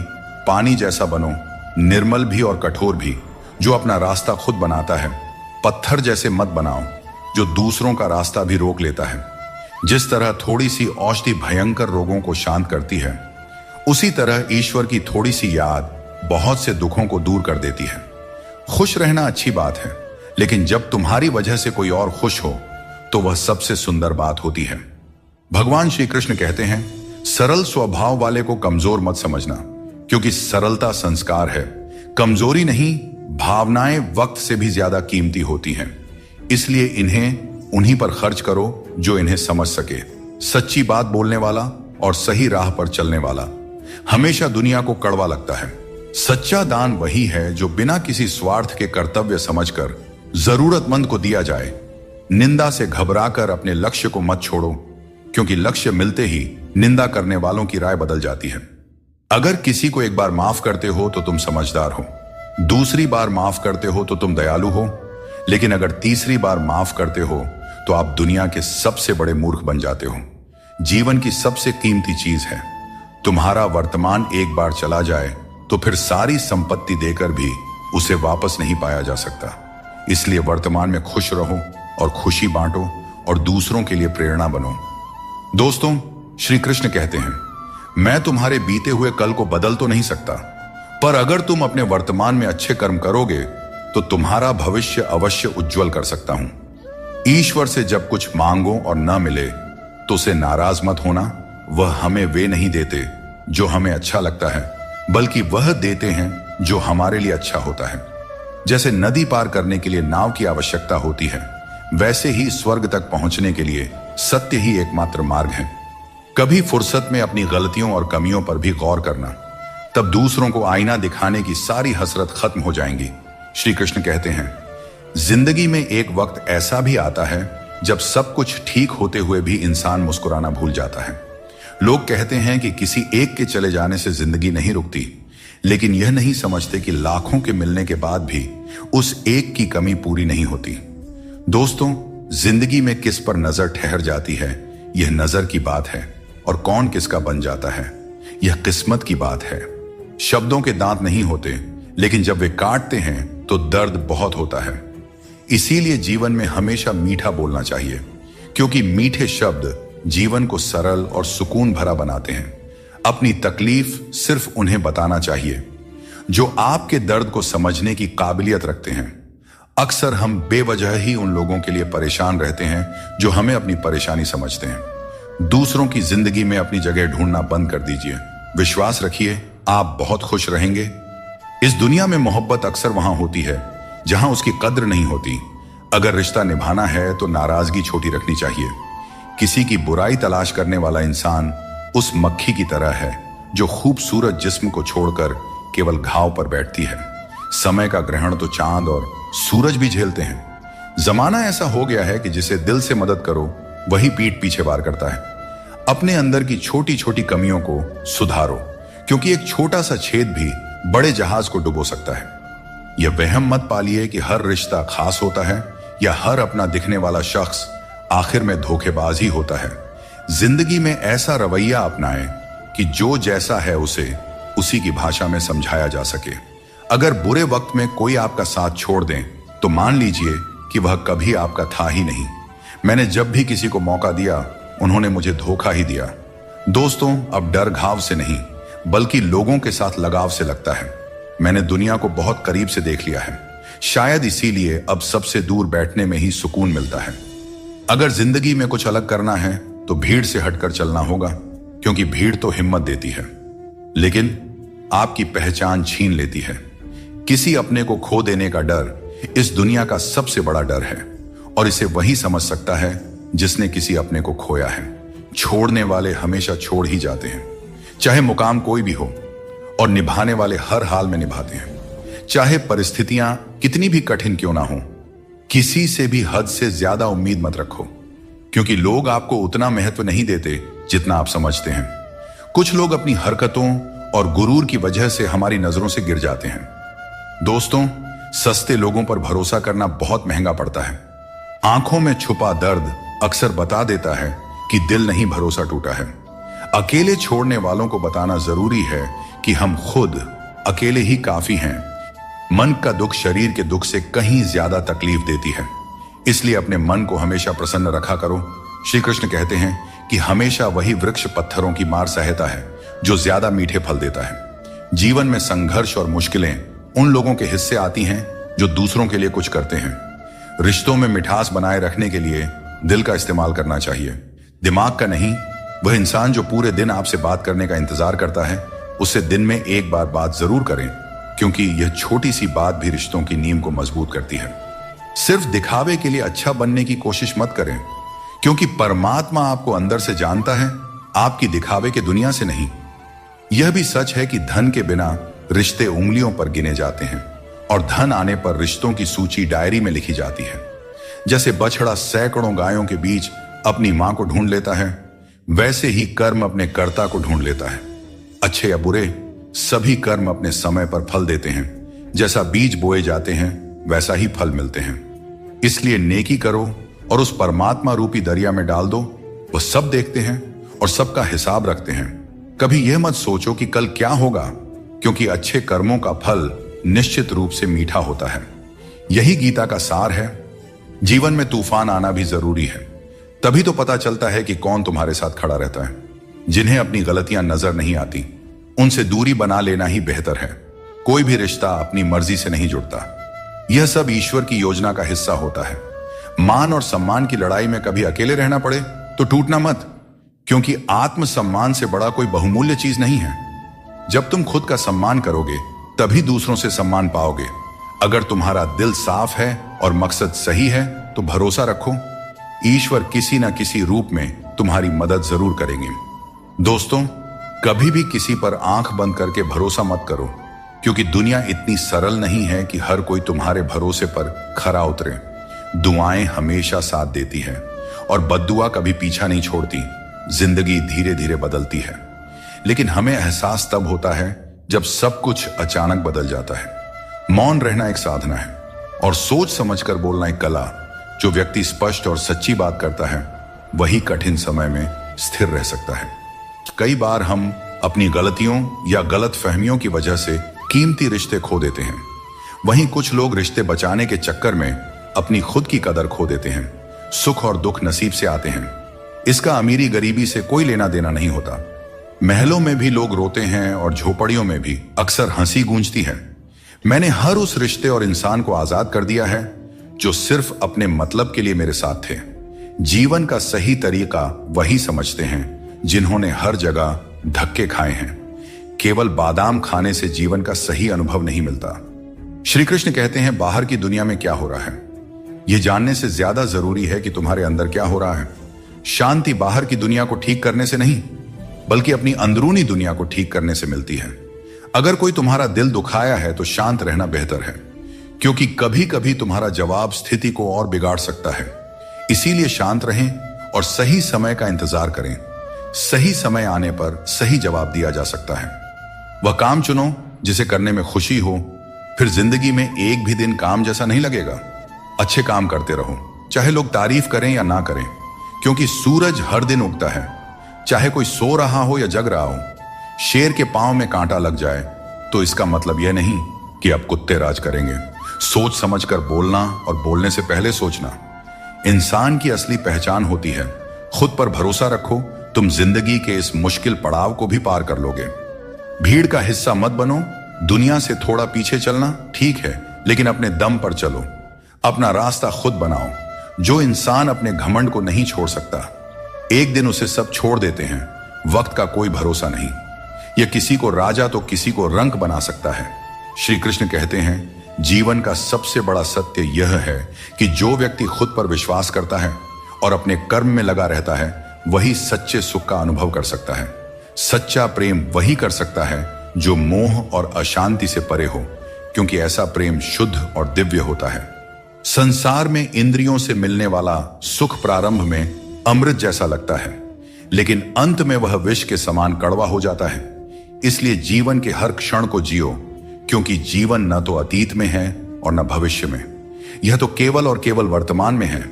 पानी जैसा बनो, निर्मल भी और कठोर भी, जो अपना रास्ता खुद बनाता है। पत्थर जैसे मत बनाओ जो दूसरों का रास्ता भी रोक लेता है। जिस तरह थोड़ी सी औषधि भयंकर रोगों को शांत करती है, उसी तरह ईश्वर की थोड़ी सी याद बहुत से दुखों को दूर कर देती है। खुश रहना अच्छी बात है, लेकिन जब तुम्हारी वजह से कोई और खुश हो तो वह सबसे सुंदर बात होती है। भगवान श्री कृष्ण कहते हैं, सरल स्वभाव वाले को कमजोर मत समझना, क्योंकि सरलता संस्कार है। कमजोरी नहीं, भावनाएं वक्त से भी ज्यादा कीमती होती हैं। इसलिए इन्हें उन्हीं पर खर्च करो जो इन्हें समझ सके। सच्ची बात बोलने वाला और सही राह पर चलने वाला हमेशा दुनिया को कड़वा लगता है। सच्चा दान वही है जो बिना किसी स्वार्थ के कर्तव्य समझकर जरूरतमंद को दिया जाए। निंदा से घबराकर अपने लक्ष्य को मत छोड़ो, क्योंकि लक्ष्य मिलते ही निंदा करने वालों की राय बदल जाती है। अगर किसी को एक बार माफ करते हो तो तुम समझदार हो, दूसरी बार माफ करते हो तो तुम दयालु हो, लेकिन अगर तीसरी बार माफ करते हो तो आप दुनिया के सबसे बड़े मूर्ख बन जाते हो। जीवन की सबसे कीमती चीज है तुम्हारा वर्तमान। एक बार चला जाए तो फिर सारी संपत्ति देकर भी उसे वापस नहीं पाया जा सकता। इसलिए वर्तमान में खुश रहो और खुशी बांटो और दूसरों के लिए प्रेरणा बनो। दोस्तों, श्री कृष्ण कहते हैं, मैं तुम्हारे बीते हुए कल को बदल तो नहीं सकता, पर अगर तुम अपने वर्तमान में अच्छे कर्म करोगे तो तुम्हारा भविष्य अवश्य उज्जवल कर सकता हूं। ईश्वर से जब कुछ मांगो और न मिले तो उसे नाराज मत होना। वह हमें वे नहीं देते जो हमें अच्छा लगता है, बल्कि वह देते हैं जो हमारे लिए अच्छा होता है। जैसे नदी पार करने के लिए नाव की आवश्यकता होती है, वैसे ही स्वर्ग तक पहुंचने के लिए सत्य ही एकमात्र मार्ग है। कभी फुर्सत में अपनी गलतियों और कमियों पर भी गौर करना, तब दूसरों को आईना दिखाने की सारी हसरत खत्म हो जाएंगी। श्री कृष्ण कहते हैं, जिंदगी में एक वक्त ऐसा भी आता है जब सब कुछ ठीक होते हुए भी इंसान मुस्कुराना भूल जाता है। लोग कहते हैं कि किसी एक के चले जाने से जिंदगी नहीं रुकती, लेकिन यह नहीं समझते कि लाखों के मिलने के बाद भी उस एक की कमी पूरी नहीं होती। दोस्तों, जिंदगी में किस पर नजर ठहर जाती है यह नजर की बात है, और कौन किसका बन जाता है यह किस्मत की बात है। शब्दों के दांत नहीं होते, लेकिन जब वे काटते हैं तो दर्द बहुत होता है। इसीलिए जीवन में हमेशा मीठा बोलना चाहिए, क्योंकि मीठे शब्द जीवन को सरल और सुकून भरा बनाते हैं। अपनी तकलीफ सिर्फ उन्हें बताना चाहिए जो आपके दर्द को समझने की काबिलियत रखते हैं। अक्सर हम बेवजह ही उन लोगों के लिए परेशान रहते हैं जो हमें अपनी परेशानी समझते हैं। दूसरों की जिंदगी में अपनी जगह ढूंढना बंद कर दीजिए। विश्वास रखिए, आप बहुत खुश रहेंगे। इस दुनिया में मोहब्बत अक्सर वहां होती है जहां उसकी कद्र नहीं होती। अगर रिश्ता निभाना है तो नाराजगी छोटी रखनी चाहिए। किसी की बुराई तलाश करने वाला इंसान उस मक्खी की तरह है जो खूबसूरत जिस्म को छोड़कर केवल घाव पर बैठती है। समय का ग्रहण तो चांद और सूरज भी झेलते हैं। जमाना ऐसा हो गया है कि जिसे दिल से मदद करो वही पीठ पीछे वार करता है। अपने अंदर की छोटी छोटी कमियों को सुधारो, क्योंकि एक छोटा सा छेद भी बड़े जहाज को डुबो सकता है। यह वहम मत पालिए कि हर रिश्ता खास होता है या हर अपना दिखने वाला शख्स आखिर में धोखेबाज ही होता है। जिंदगी में ऐसा रवैया अपनाएं कि जो जैसा है उसे उसी की भाषा में समझाया जा सके। अगर बुरे वक्त में कोई आपका साथ छोड़ दें तो मान लीजिए कि वह कभी आपका था ही नहीं। मैंने जब भी किसी को मौका दिया उन्होंने मुझे धोखा ही दिया। दोस्तों, अब डर घाव से नहीं बल्कि लोगों के साथ लगाव से लगता है। मैंने दुनिया को बहुत करीब से देख लिया है, शायद इसीलिए अब सबसे दूर बैठने में ही सुकून मिलता है। अगर जिंदगी में कुछ अलग करना है तो भीड़ से हटकर चलना होगा, क्योंकि भीड़ तो हिम्मत देती है लेकिन आपकी पहचान छीन लेती है। किसी अपने को खो देने का डर इस दुनिया का सबसे बड़ा डर है और इसे वही समझ सकता है जिसने किसी अपने को खोया है। छोड़ने वाले हमेशा छोड़ ही जाते हैं, चाहे मुकाम कोई भी हो, और निभाने वाले हर हाल में निभाते हैं, चाहे परिस्थितियां कितनी भी कठिन क्यों ना हो। किसी से भी हद से ज्यादा उम्मीद मत रखो, क्योंकि लोग आपको उतना महत्व नहीं देते जितना आप समझते हैं। कुछ लोग अपनी हरकतों और गुरूर की वजह से हमारी नजरों से गिर जाते हैं। दोस्तों, सस्ते लोगों पर भरोसा करना बहुत महंगा पड़ता है। आंखों में छुपा दर्द अक्सर बता देता है कि दिल नहीं भरोसा टूटा है। अकेले छोड़ने वालों को बताना जरूरी है कि हम खुद अकेले ही काफी हैं। मन का दुख शरीर के दुख से कहीं ज्यादा तकलीफ देती है, इसलिए अपने मन को हमेशा प्रसन्न रखा करो। श्री कृष्ण कहते हैं कि हमेशा वही वृक्ष पत्थरों की मार सहता है जो ज्यादा मीठे फल देता है। जीवन में संघर्ष और मुश्किलें उन लोगों के हिस्से आती हैं जो दूसरों के लिए कुछ करते हैं। रिश्तों में मिठास बनाए रखने के लिए दिल का इस्तेमाल करना चाहिए, दिमाग का नहीं। वह इंसान जो पूरे दिन आपसे बात करने का इंतजार करता है उससे दिन में एक बार बात जरूर करें, क्योंकि यह छोटी सी बात भी रिश्तों की नींव को मजबूत करती है। सिर्फ दिखावे के लिए अच्छा बनने की कोशिश मत करें, क्योंकि परमात्मा आपको अंदर से जानता है, आपकी दिखावे के दुनिया से नहीं। यह भी सच है कि धन के बिना रिश्ते उंगलियों पर गिने जाते हैं और धन आने पर रिश्तों की सूची डायरी में लिखी जाती है। जैसे बछड़ा सैकड़ों गायों के बीच अपनी मां को ढूंढ लेता है, वैसे ही कर्म अपने कर्ता को ढूंढ लेता है। अच्छे या बुरे, सभी कर्म अपने समय पर फल देते हैं। जैसा बीज बोए जाते हैं वैसा ही फल मिलते हैं। इसलिए नेकी करो और उस परमात्मा रूपी दरिया में डाल दो। वो सब देखते हैं और सबका हिसाब रखते हैं। कभी यह मत सोचो कि कल क्या होगा, क्योंकि अच्छे कर्मों का फल निश्चित रूप से मीठा होता है। यही गीता का सार है। जीवन में तूफान आना भी जरूरी है, तभी तो पता चलता है कि कौन तुम्हारे साथ खड़ा रहता है। जिन्हें अपनी गलतियां नजर नहीं आती उनसे दूरी बना लेना ही बेहतर है। कोई भी रिश्ता अपनी मर्जी से नहीं जुड़ता, यह सब ईश्वर की योजना का हिस्सा होता है। मान और सम्मान की लड़ाई में कभी अकेले रहना पड़े तो टूटना मत, क्योंकि आत्मसम्मान से बड़ा कोई बहुमूल्य चीज नहीं है। जब तुम खुद का सम्मान करोगे तभी दूसरों से सम्मान पाओगे। अगर तुम्हारा दिल साफ है और मकसद सही है तो भरोसा रखो, ईश्वर किसी न किसी रूप में तुम्हारी मदद जरूर करेंगे। दोस्तों, कभी भी किसी पर आंख बंद करके भरोसा मत करो, क्योंकि दुनिया इतनी सरल नहीं है कि हर कोई तुम्हारे भरोसे पर खरा उतरे। दुआएं हमेशा साथ देती है और बद्दुआ कभी पीछा नहीं छोड़ती। जिंदगी धीरे धीरे बदलती है, लेकिन हमें एहसास तब होता है जब सब कुछ अचानक बदल जाता है। मौन रहना एक साधना है और सोच समझकर बोलना एक कला। जो व्यक्ति स्पष्ट और सच्ची बात करता है वही कठिन समय में स्थिर रह सकता है। कई बार हम अपनी गलतियों या गलत फहमियों की वजह से कीमती रिश्ते खो देते हैं। वहीं कुछ लोग रिश्ते बचाने के चक्कर में अपनी खुद की कदर खो देते हैं। सुख और दुख नसीब से आते हैं, इसका अमीरी गरीबी से कोई लेना देना नहीं होता। महलों में भी लोग रोते हैं और झोपड़ियों में भी अक्सर हंसी गूंजती है। मैंने हर उस रिश्ते और इंसान को आजाद कर दिया है जो सिर्फ अपने मतलब के लिए मेरे साथ थे। जीवन का सही तरीका वही समझते हैं जिन्होंने हर जगह धक्के खाए हैं। केवल बादाम खाने से जीवन का सही अनुभव नहीं मिलता। श्री कृष्ण कहते हैं, बाहर की दुनिया में क्या हो रहा है यह जानने से ज्यादा जरूरी है कि तुम्हारे अंदर क्या हो रहा है। शांति बाहर की दुनिया को ठीक करने से नहीं, बल्कि अपनी अंदरूनी दुनिया को ठीक करने से मिलती है। अगर कोई तुम्हारा दिल दुखाया है तो शांत रहना बेहतर है, क्योंकि कभी कभी तुम्हारा जवाब स्थिति को और बिगाड़ सकता है। इसीलिए शांत रहें और सही समय का इंतजार करें। सही समय आने पर सही जवाब दिया जा सकता है। वह काम चुनो जिसे करने में खुशी हो, फिर जिंदगी में एक भी दिन काम जैसा नहीं लगेगा। अच्छे काम करते रहो, चाहे लोग तारीफ करें या ना करें, क्योंकि सूरज हर दिन उगता है। चाहे कोई सो रहा हो या जग रहा हो। शेर के पांव में कांटा लग जाए तो इसका मतलब यह नहीं कि अब कुत्ते राज करेंगे। सोच समझकर बोलना और बोलने से पहले सोचना इंसान की असली पहचान होती है। खुद पर भरोसा रखो, तुम जिंदगी के इस मुश्किल पड़ाव को भी पार कर लोगे। भीड़ का हिस्सा मत बनो। दुनिया से थोड़ा पीछे चलना ठीक है, लेकिन अपने दम पर चलो। अपना रास्ता खुद बनाओ। जो इंसान अपने घमंड को नहीं छोड़ सकता, एक दिन उसे सब छोड़ देते हैं। वक्त का कोई भरोसा नहीं। यह किसी को राजा तो किसी को रंक बना सकता है। श्री कृष्ण कहते हैं, जीवन का सबसे बड़ा सत्य यह है कि जो व्यक्ति खुद पर विश्वास करता है और अपने कर्म में लगा रहता है, वही सच्चे सुख का अनुभव कर सकता है। सच्चा प्रेम वही कर सकता है जो मोह और अशांति से परे हो, क्योंकि ऐसा प्रेम शुद्ध और दिव्य होता है। संसार में इंद्रियों से मिलने वाला सुख प्रारंभ में अमृत जैसा लगता है, लेकिन अंत में वह विष के समान कड़वा हो जाता है। इसलिए जीवन के हर क्षण को जियो, क्योंकि जीवन न तो अतीत में है और न भविष्य में, यह तो केवल और केवल वर्तमान में है।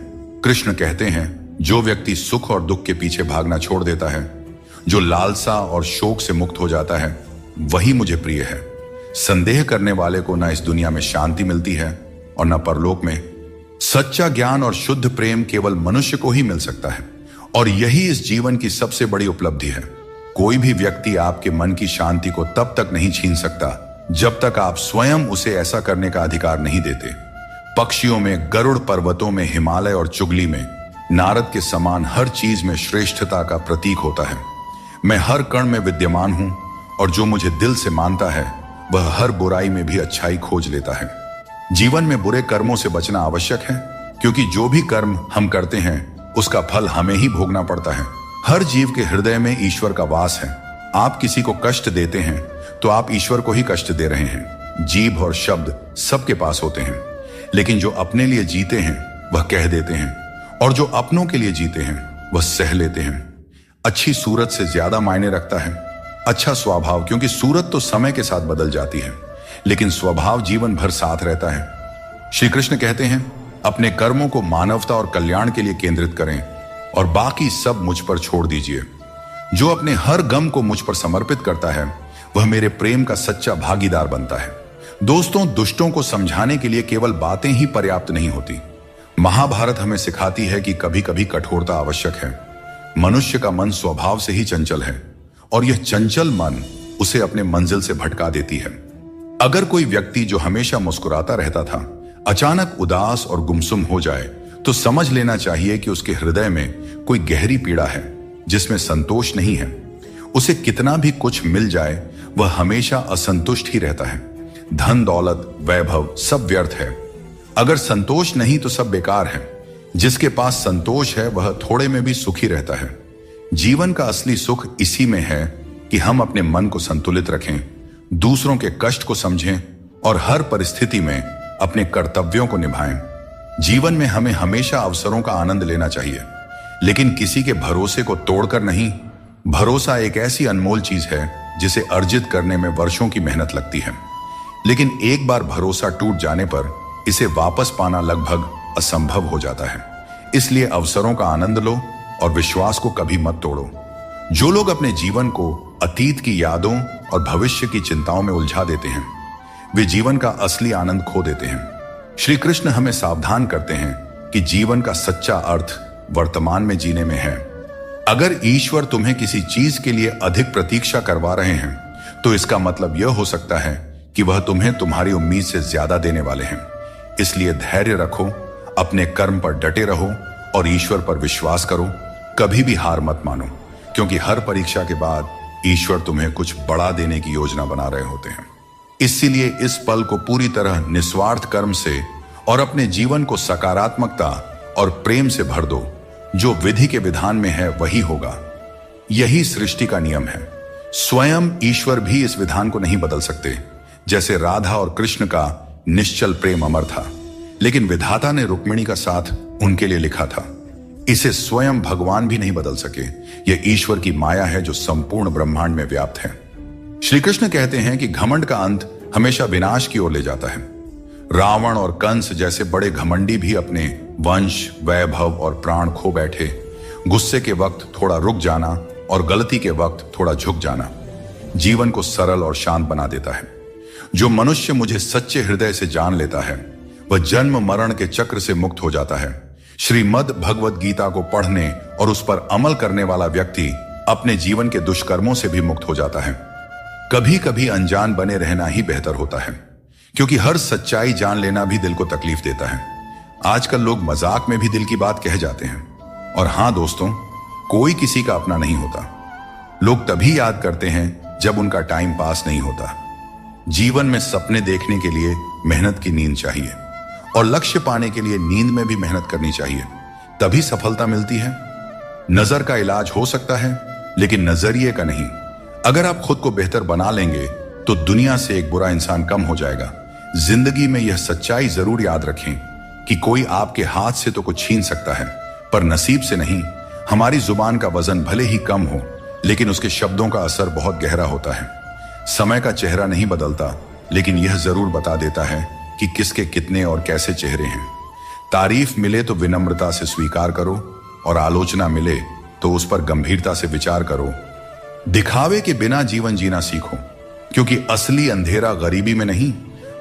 कृष्ण कहते हैं, जो व्यक्ति सुख और दुख के पीछे भागना छोड़ देता है, जो लालसा और शोक से मुक्त हो जाता है, वही मुझे प्रिय है। संदेह करने वाले को न इस दुनिया में शांति मिलती है और न परलोक में। सच्चा ज्ञान और शुद्ध प्रेम केवल मनुष्य को ही मिल सकता है, और यही इस जीवन की सबसे बड़ी उपलब्धि है। कोई भी व्यक्ति आपके मन की शांति को तब तक नहीं छीन सकता जब तक आप स्वयं उसे ऐसा करने का अधिकार नहीं देते। पक्षियों में गरुड़, पर्वतों में हिमालय और चुगली में नारद के समान हर चीज में श्रेष्ठता का प्रतीक होता है। मैं हर कण में विद्यमान हूं, और जो मुझे दिल से मानता है वह हर बुराई में भी अच्छाई खोज लेता है। जीवन में बुरे कर्मों से बचना आवश्यक है, क्योंकि जो भी कर्म हम करते हैं उसका फल हमें ही भोगना पड़ता है। हर जीव के हृदय में ईश्वर का वास है। आप किसी को कष्ट देते हैं तो आप ईश्वर को ही कष्ट दे रहे हैं। जीभ और शब्द सबके पास होते हैं, लेकिन जो अपने लिए जीते हैं वह कह देते हैं, और जो अपनों के लिए जीते हैं वह सह लेते हैं। अच्छी सूरत से ज्यादा मायने रखता है अच्छा स्वभाव, क्योंकि सूरत तो समय के साथ बदल जाती है, लेकिन स्वभाव जीवन भर साथ रहता है। श्री कृष्ण कहते हैं, अपने कर्मों को मानवता और कल्याण के लिए केंद्रित करें और बाकी सब मुझ पर छोड़ दीजिए। जो अपने हर गम को मुझ पर समर्पित करता है वह मेरे प्रेम का सच्चा भागीदार बनता है। दोस्तों, दुष्टों को समझाने के लिए केवल बातें ही पर्याप्त नहीं होती। महाभारत हमें सिखाती है कि कभी कभी कठोरता आवश्यक है। मनुष्य का मन स्वभाव से ही चंचल है, और यह चंचल मन उसे अपने मंजिल से भटका देती है। अगर कोई व्यक्ति जो हमेशा मुस्कुराता रहता था अचानक उदास और गुमसुम हो जाए, तो समझ लेना चाहिए कि उसके हृदय में कोई गहरी पीड़ा है जिसमें संतोष नहीं है। उसे कितना भी कुछ मिल जाए वह हमेशा असंतुष्ट ही रहता है। धन, दौलत, वैभव सब व्यर्थ है। अगर संतोष नहीं तो सब बेकार है। जिसके पास संतोष है वह थोड़े में भी सुखी रहता है। जीवन का असली सुख इसी में है कि हम अपने मन को संतुलित रखें, दूसरों के कष्ट को समझें और हर परिस्थिति में अपने कर्तव्यों को निभाएं। जीवन में हमें हमेशा अवसरों का आनंद लेना चाहिए, लेकिन किसी के भरोसे को तोड़कर नहीं। भरोसा एक ऐसी अनमोल चीज है जिसे अर्जित करने में वर्षों की मेहनत लगती है, लेकिन एक बार भरोसा टूट जाने पर इसे वापस पाना लगभग असंभव हो जाता है। इसलिए अवसरों का आनंद लो और विश्वास को कभी मत तोड़ो। जो लोग अपने जीवन को अतीत की यादों और भविष्य की चिंताओं में उलझा देते हैं, वे जीवन का असली आनंद खो देते हैं। श्री कृष्ण हमें सावधान करते हैं कि जीवन का सच्चा अर्थ वर्तमान में जीने में है। अगर ईश्वर तुम्हें किसी चीज के लिए अधिक प्रतीक्षा करवा रहे हैं, तो इसका मतलब यह हो सकता है कि वह तुम्हें तुम्हारी उम्मीद से ज्यादा देने वाले हैं। इसलिए धैर्य रखो, अपने कर्म पर डटे रहो और ईश्वर पर विश्वास करो। कभी भी हार मत मानो, क्योंकि हर परीक्षा के बाद ईश्वर तुम्हें कुछ बड़ा देने की योजना बना रहे होते हैं। इसीलिए इस पल को पूरी तरह निस्वार्थ कर्म से और अपने जीवन को सकारात्मकता और प्रेम से भर दो। जो विधि के विधान में है वही होगा। यही सृष्टि का नियम है। स्वयं ईश्वर भी इस विधान को नहीं बदल सकते। जैसे राधा और कृष्ण का निश्चल प्रेम अमर था, लेकिन विधाता ने रुक्मिणी का साथ उनके लिए लिखा था। इसे स्वयं भगवान भी नहीं बदल सके। यह ईश्वर की माया है जो संपूर्ण ब्रह्मांड में व्याप्त है। श्री कृष्ण कहते हैं कि घमंड का अंत हमेशा विनाश की ओर ले जाता है। रावण और कंस जैसे बड़े घमंडी भी अपने वंश, वैभव और प्राण खो बैठे। गुस्से के वक्त थोड़ा रुक जाना और गलती के वक्त थोड़ा झुक जाना जीवन को सरल और शांत बना देता है। जो मनुष्य मुझे सच्चे हृदय से जान लेता है वह जन्म मरण के चक्र से मुक्त हो जाता है। श्रीमद् भगवत गीता को पढ़ने और उस पर अमल करने वाला व्यक्ति अपने जीवन के दुष्कर्मों से भी मुक्त हो जाता है। कभी कभी अनजान बने रहना ही बेहतर होता है, क्योंकि हर सच्चाई जान लेना भी दिल को तकलीफ देता है। आजकल लोग मजाक में भी दिल की बात कह जाते हैं। और हां दोस्तों, कोई किसी का अपना नहीं होता। लोग तभी याद करते हैं जब उनका टाइम पास नहीं होता। जीवन में सपने देखने के लिए मेहनत की नींद चाहिए, और लक्ष्य पाने के लिए नींद में भी मेहनत करनी चाहिए, तभी सफलता मिलती है। नजर का इलाज हो सकता है, लेकिन नजरिए का नहीं। अगर आप खुद को बेहतर बना लेंगे तो दुनिया से एक बुरा इंसान कम हो जाएगा। जिंदगी में यह सच्चाई जरूर याद रखें कि कोई आपके हाथ से तो कुछ छीन सकता है, पर नसीब से नहीं। हमारी जुबान का वजन भले ही कम हो, लेकिन उसके शब्दों का असर बहुत गहरा होता है। समय का चेहरा नहीं बदलता, लेकिन यह जरूर बता देता है कि किसके कितने और कैसे चेहरे हैं। तारीफ मिले तो विनम्रता से स्वीकार करो, और आलोचना मिले तो उस पर गंभीरता से विचार करो। दिखावे के बिना जीवन जीना सीखो, क्योंकि असली अंधेरा गरीबी में नहीं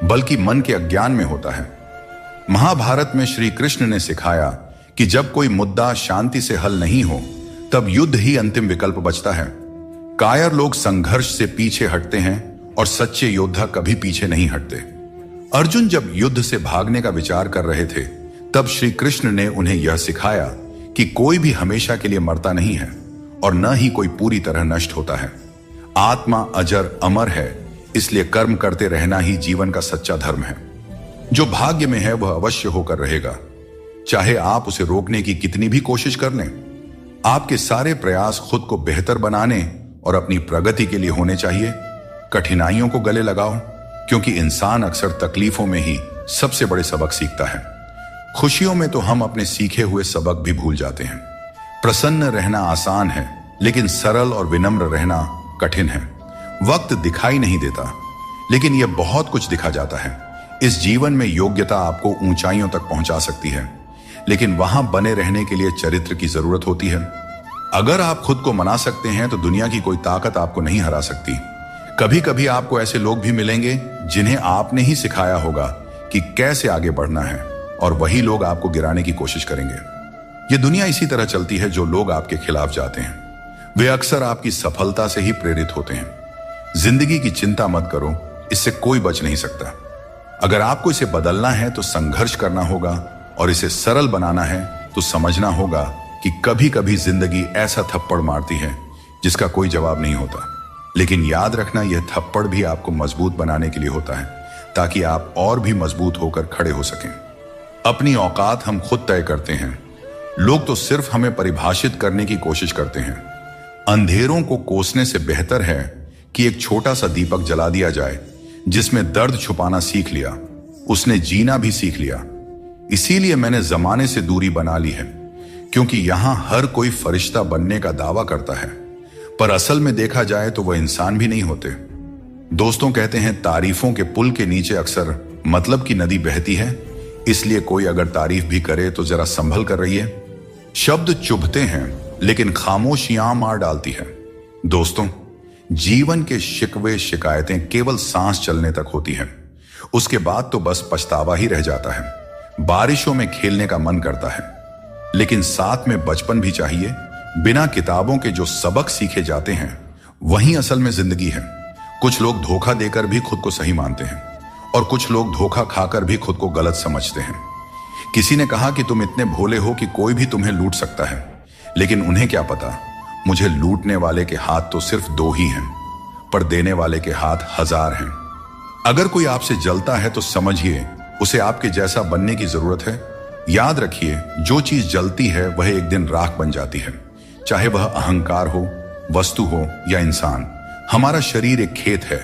बल्कि मन के अज्ञान में होता है। महाभारत में श्री कृष्ण ने सिखाया कि जब कोई मुद्दा शांति से हल नहीं हो तब युद्ध ही अंतिम विकल्प बचता है। कायर लोग संघर्ष से पीछे हटते हैं और सच्चे योद्धा कभी पीछे नहीं हटते। अर्जुन जब युद्ध से भागने का विचार कर रहे थे तब श्री कृष्ण ने उन्हें यह सिखाया कि कोई भी हमेशा के लिए मरता नहीं है और न ही कोई पूरी तरह नष्ट होता है। आत्मा अजर अमर है, इसलिए कर्म करते रहना ही जीवन का सच्चा धर्म है। जो भाग्य में है वह अवश्य होकर रहेगा, चाहे आप उसे रोकने की कितनी भी कोशिश कर लें। आपके सारे प्रयास खुद को बेहतर बनाने और अपनी प्रगति के लिए होने चाहिए। कठिनाइयों को गले लगाओ, क्योंकि इंसान अक्सर तकलीफों में ही सबसे बड़े सबक सीखता है। खुशियों में तो हम अपने सीखे हुए सबक भी भूल जाते हैं। प्रसन्न रहना आसान है, लेकिन सरल और विनम्र रहना कठिन है। वक्त दिखाई नहीं देता, लेकिन यह बहुत कुछ दिखा जाता है। इस जीवन में योग्यता आपको ऊंचाइयों तक पहुंचा सकती है, लेकिन वहां बने रहने के लिए चरित्र की जरूरत होती है। अगर आप खुद को मना सकते हैं तो दुनिया की कोई ताकत आपको नहीं हरा सकती। कभी कभी आपको ऐसे लोग भी मिलेंगे जिन्हें आपने ही सिखाया होगा कि कैसे आगे बढ़ना है, और वही लोग आपको गिराने की कोशिश करेंगे। ये दुनिया इसी तरह चलती है। जो लोग आपके खिलाफ जाते हैं वे अक्सर आपकी सफलता से ही प्रेरित होते हैं। जिंदगी की चिंता मत करो, इससे कोई बच नहीं सकता। अगर आपको इसे बदलना है तो संघर्ष करना होगा, और इसे सरल बनाना है तो समझना होगा कि कभी कभी जिंदगी ऐसा थप्पड़ मारती है जिसका कोई जवाब नहीं होता। लेकिन याद रखना, यह थप्पड़ भी आपको मजबूत बनाने के लिए होता है, ताकि आप और भी मजबूत होकर खड़े हो सकें। अपनी औकात हम खुद तय करते हैं। लोग तो सिर्फ हमें परिभाषित करने की कोशिश करते हैं। अंधेरों को कोसने से बेहतर है कि एक छोटा सा दीपक जला दिया जाए। जिसमें दर्द छुपाना सीख लिया, उसने जीना भी सीख लिया। इसीलिए मैंने जमाने से दूरी बना ली है, क्योंकि यहां हर कोई फरिश्ता बनने का दावा करता है, पर असल में देखा जाए तो वह इंसान भी नहीं होते। दोस्तों कहते हैं तारीफों के पुल के नीचे अक्सर मतलब की नदी बहती है, इसलिए कोई अगर तारीफ भी करे तो जरा संभल कर रहिए। शब्द चुभते हैं, लेकिन खामोशियां मार डालती है। दोस्तों, जीवन के शिकवे शिकायतें केवल सांस चलने तक होती हैं। उसके बाद तो बस पछतावा ही रह जाता है। बारिशों में खेलने का मन करता है, लेकिन साथ में बचपन भी चाहिए। बिना किताबों के जो सबक सीखे जाते हैं वही असल में जिंदगी है। कुछ लोग धोखा देकर भी खुद को सही मानते हैं, और कुछ लोग धोखा खाकर भी खुद को गलत समझते हैं। किसी ने कहा कि तुम इतने भोले हो कि कोई भी तुम्हें लूट सकता है, लेकिन उन्हें क्या पता, मुझे लूटने वाले के हाथ तो सिर्फ 2 ही हैं, पर देने वाले के हाथ 1000 हैं। अगर कोई आपसे जलता है तो समझिए उसे आपके जैसा बनने की जरूरत है। याद रखिए, जो चीज जलती है वह एक दिन राख बन जाती है, चाहे वह अहंकार हो, वस्तु हो या इंसान। हमारा शरीर एक खेत है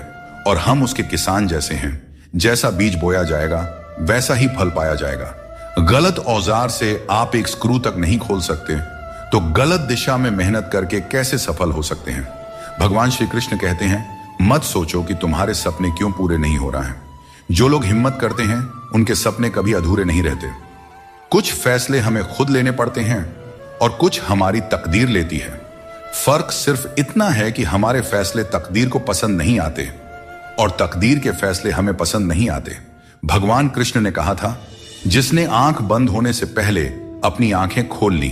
और हम उसके किसान जैसे हैं। जैसा बीज बोया जाएगा वैसा ही फल पाया जाएगा। गलत औजार से आप एक स्क्रू तक नहीं खोल सकते, तो गलत दिशा में मेहनत करके कैसे सफल हो सकते हैं। भगवान श्री कृष्ण कहते हैं, मत सोचो कि तुम्हारे सपने क्यों पूरे नहीं हो रहा है। जो लोग हिम्मत करते हैं उनके सपने कभी अधूरे नहीं रहते। कुछ फैसले हमें खुद लेने पड़ते हैं और कुछ हमारी तकदीर लेती है। फर्क सिर्फ इतना है कि हमारे फैसले तकदीर को पसंद नहीं आते और तकदीर के फैसले हमें पसंद नहीं आते। भगवान कृष्ण ने कहा था, जिसने आंख बंद होने से पहले अपनी आंखें खोल ली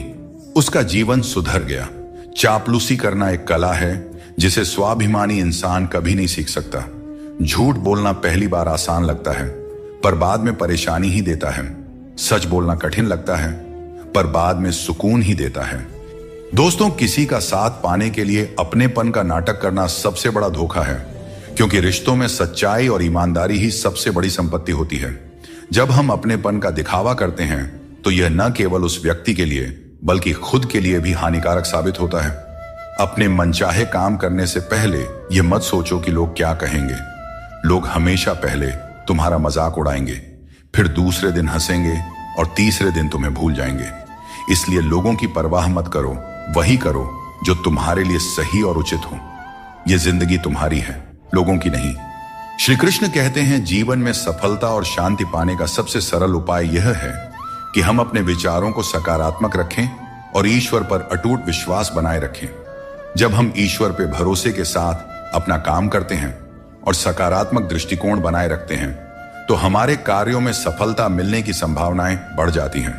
उसका जीवन सुधर गया। चापलूसी करना एक कला है जिसे स्वाभिमानी इंसान कभी नहीं सीख सकता। झूठ बोलना पहली बार आसान लगता है पर बाद में परेशानी ही देता है। सच बोलना कठिन लगता है पर बाद में सुकून ही देता है। दोस्तों, किसी का साथ पाने के लिए अपनेपन का नाटक करना सबसे बड़ा धोखा है, क्योंकि रिश्तों में सच्चाई और ईमानदारी ही सबसे बड़ी संपत्ति होती है। जब हम अपनेपन का दिखावा करते हैं तो यह न केवल उस व्यक्ति के लिए बल्कि खुद के लिए भी हानिकारक साबित होता है। अपने मनचाहे काम करने से पहले यह मत सोचो कि लोग क्या कहेंगे। लोग हमेशा पहले तुम्हारा मजाक उड़ाएंगे, फिर दूसरे दिन हंसेंगे और तीसरे दिन तुम्हें भूल जाएंगे। इसलिए लोगों की परवाह मत करो, वही करो जो तुम्हारे लिए सही और उचित हो। यह जिंदगी तुम्हारी है, लोगों की नहीं। श्री कृष्ण कहते हैं, जीवन में सफलता और शांति पाने का सबसे सरल उपाय यह है कि हम अपने विचारों को सकारात्मक रखें और ईश्वर पर अटूट विश्वास बनाए रखें। जब हम ईश्वर पे भरोसे के साथ अपना काम करते हैं और सकारात्मक दृष्टिकोण बनाए रखते हैं तो हमारे कार्यों में सफलता मिलने की संभावनाएं बढ़ जाती हैं।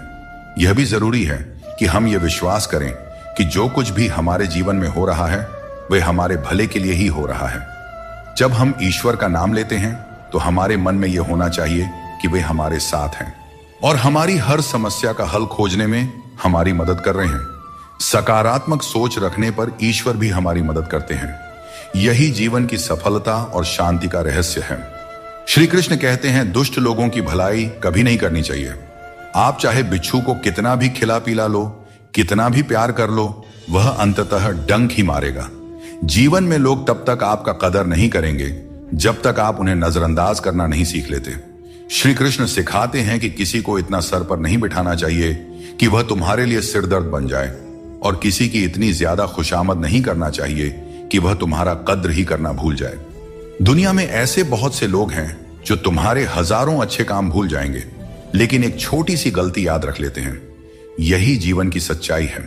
यह भी जरूरी है कि हम ये विश्वास करें कि जो कुछ भी हमारे जीवन में हो रहा है वह हमारे भले के लिए ही हो रहा है। जब हम ईश्वर का नाम लेते हैं तो हमारे मन में यह होना चाहिए कि वे हमारे साथ हैं और हमारी हर समस्या का हल खोजने में हमारी मदद कर रहे हैं। सकारात्मक सोच रखने पर ईश्वर भी हमारी मदद करते हैं। यही जीवन की सफलता और शांति का रहस्य है। श्री कृष्ण कहते हैं, दुष्ट लोगों की भलाई कभी नहीं करनी चाहिए। आप चाहे बिच्छू को कितना भी खिला पिला लो, कितना भी प्यार कर लो, वह अंततः डंक ही मारेगा। जीवन में लोग तब तक आपका कदर नहीं करेंगे जब तक आप उन्हें नजरअंदाज करना नहीं सीख लेते। श्री कृष्ण सिखाते हैं कि किसी को इतना सर पर नहीं बिठाना चाहिए कि वह तुम्हारे लिए सिरदर्द बन जाए और किसी की इतनी ज्यादा खुशामद नहीं करना चाहिए कि वह तुम्हारा कद्र ही करना भूल जाए। दुनिया में ऐसे बहुत से लोग हैं जो तुम्हारे हजारों अच्छे काम भूल जाएंगे लेकिन एक छोटी सी गलती याद रख लेते हैं। यही जीवन की सच्चाई है।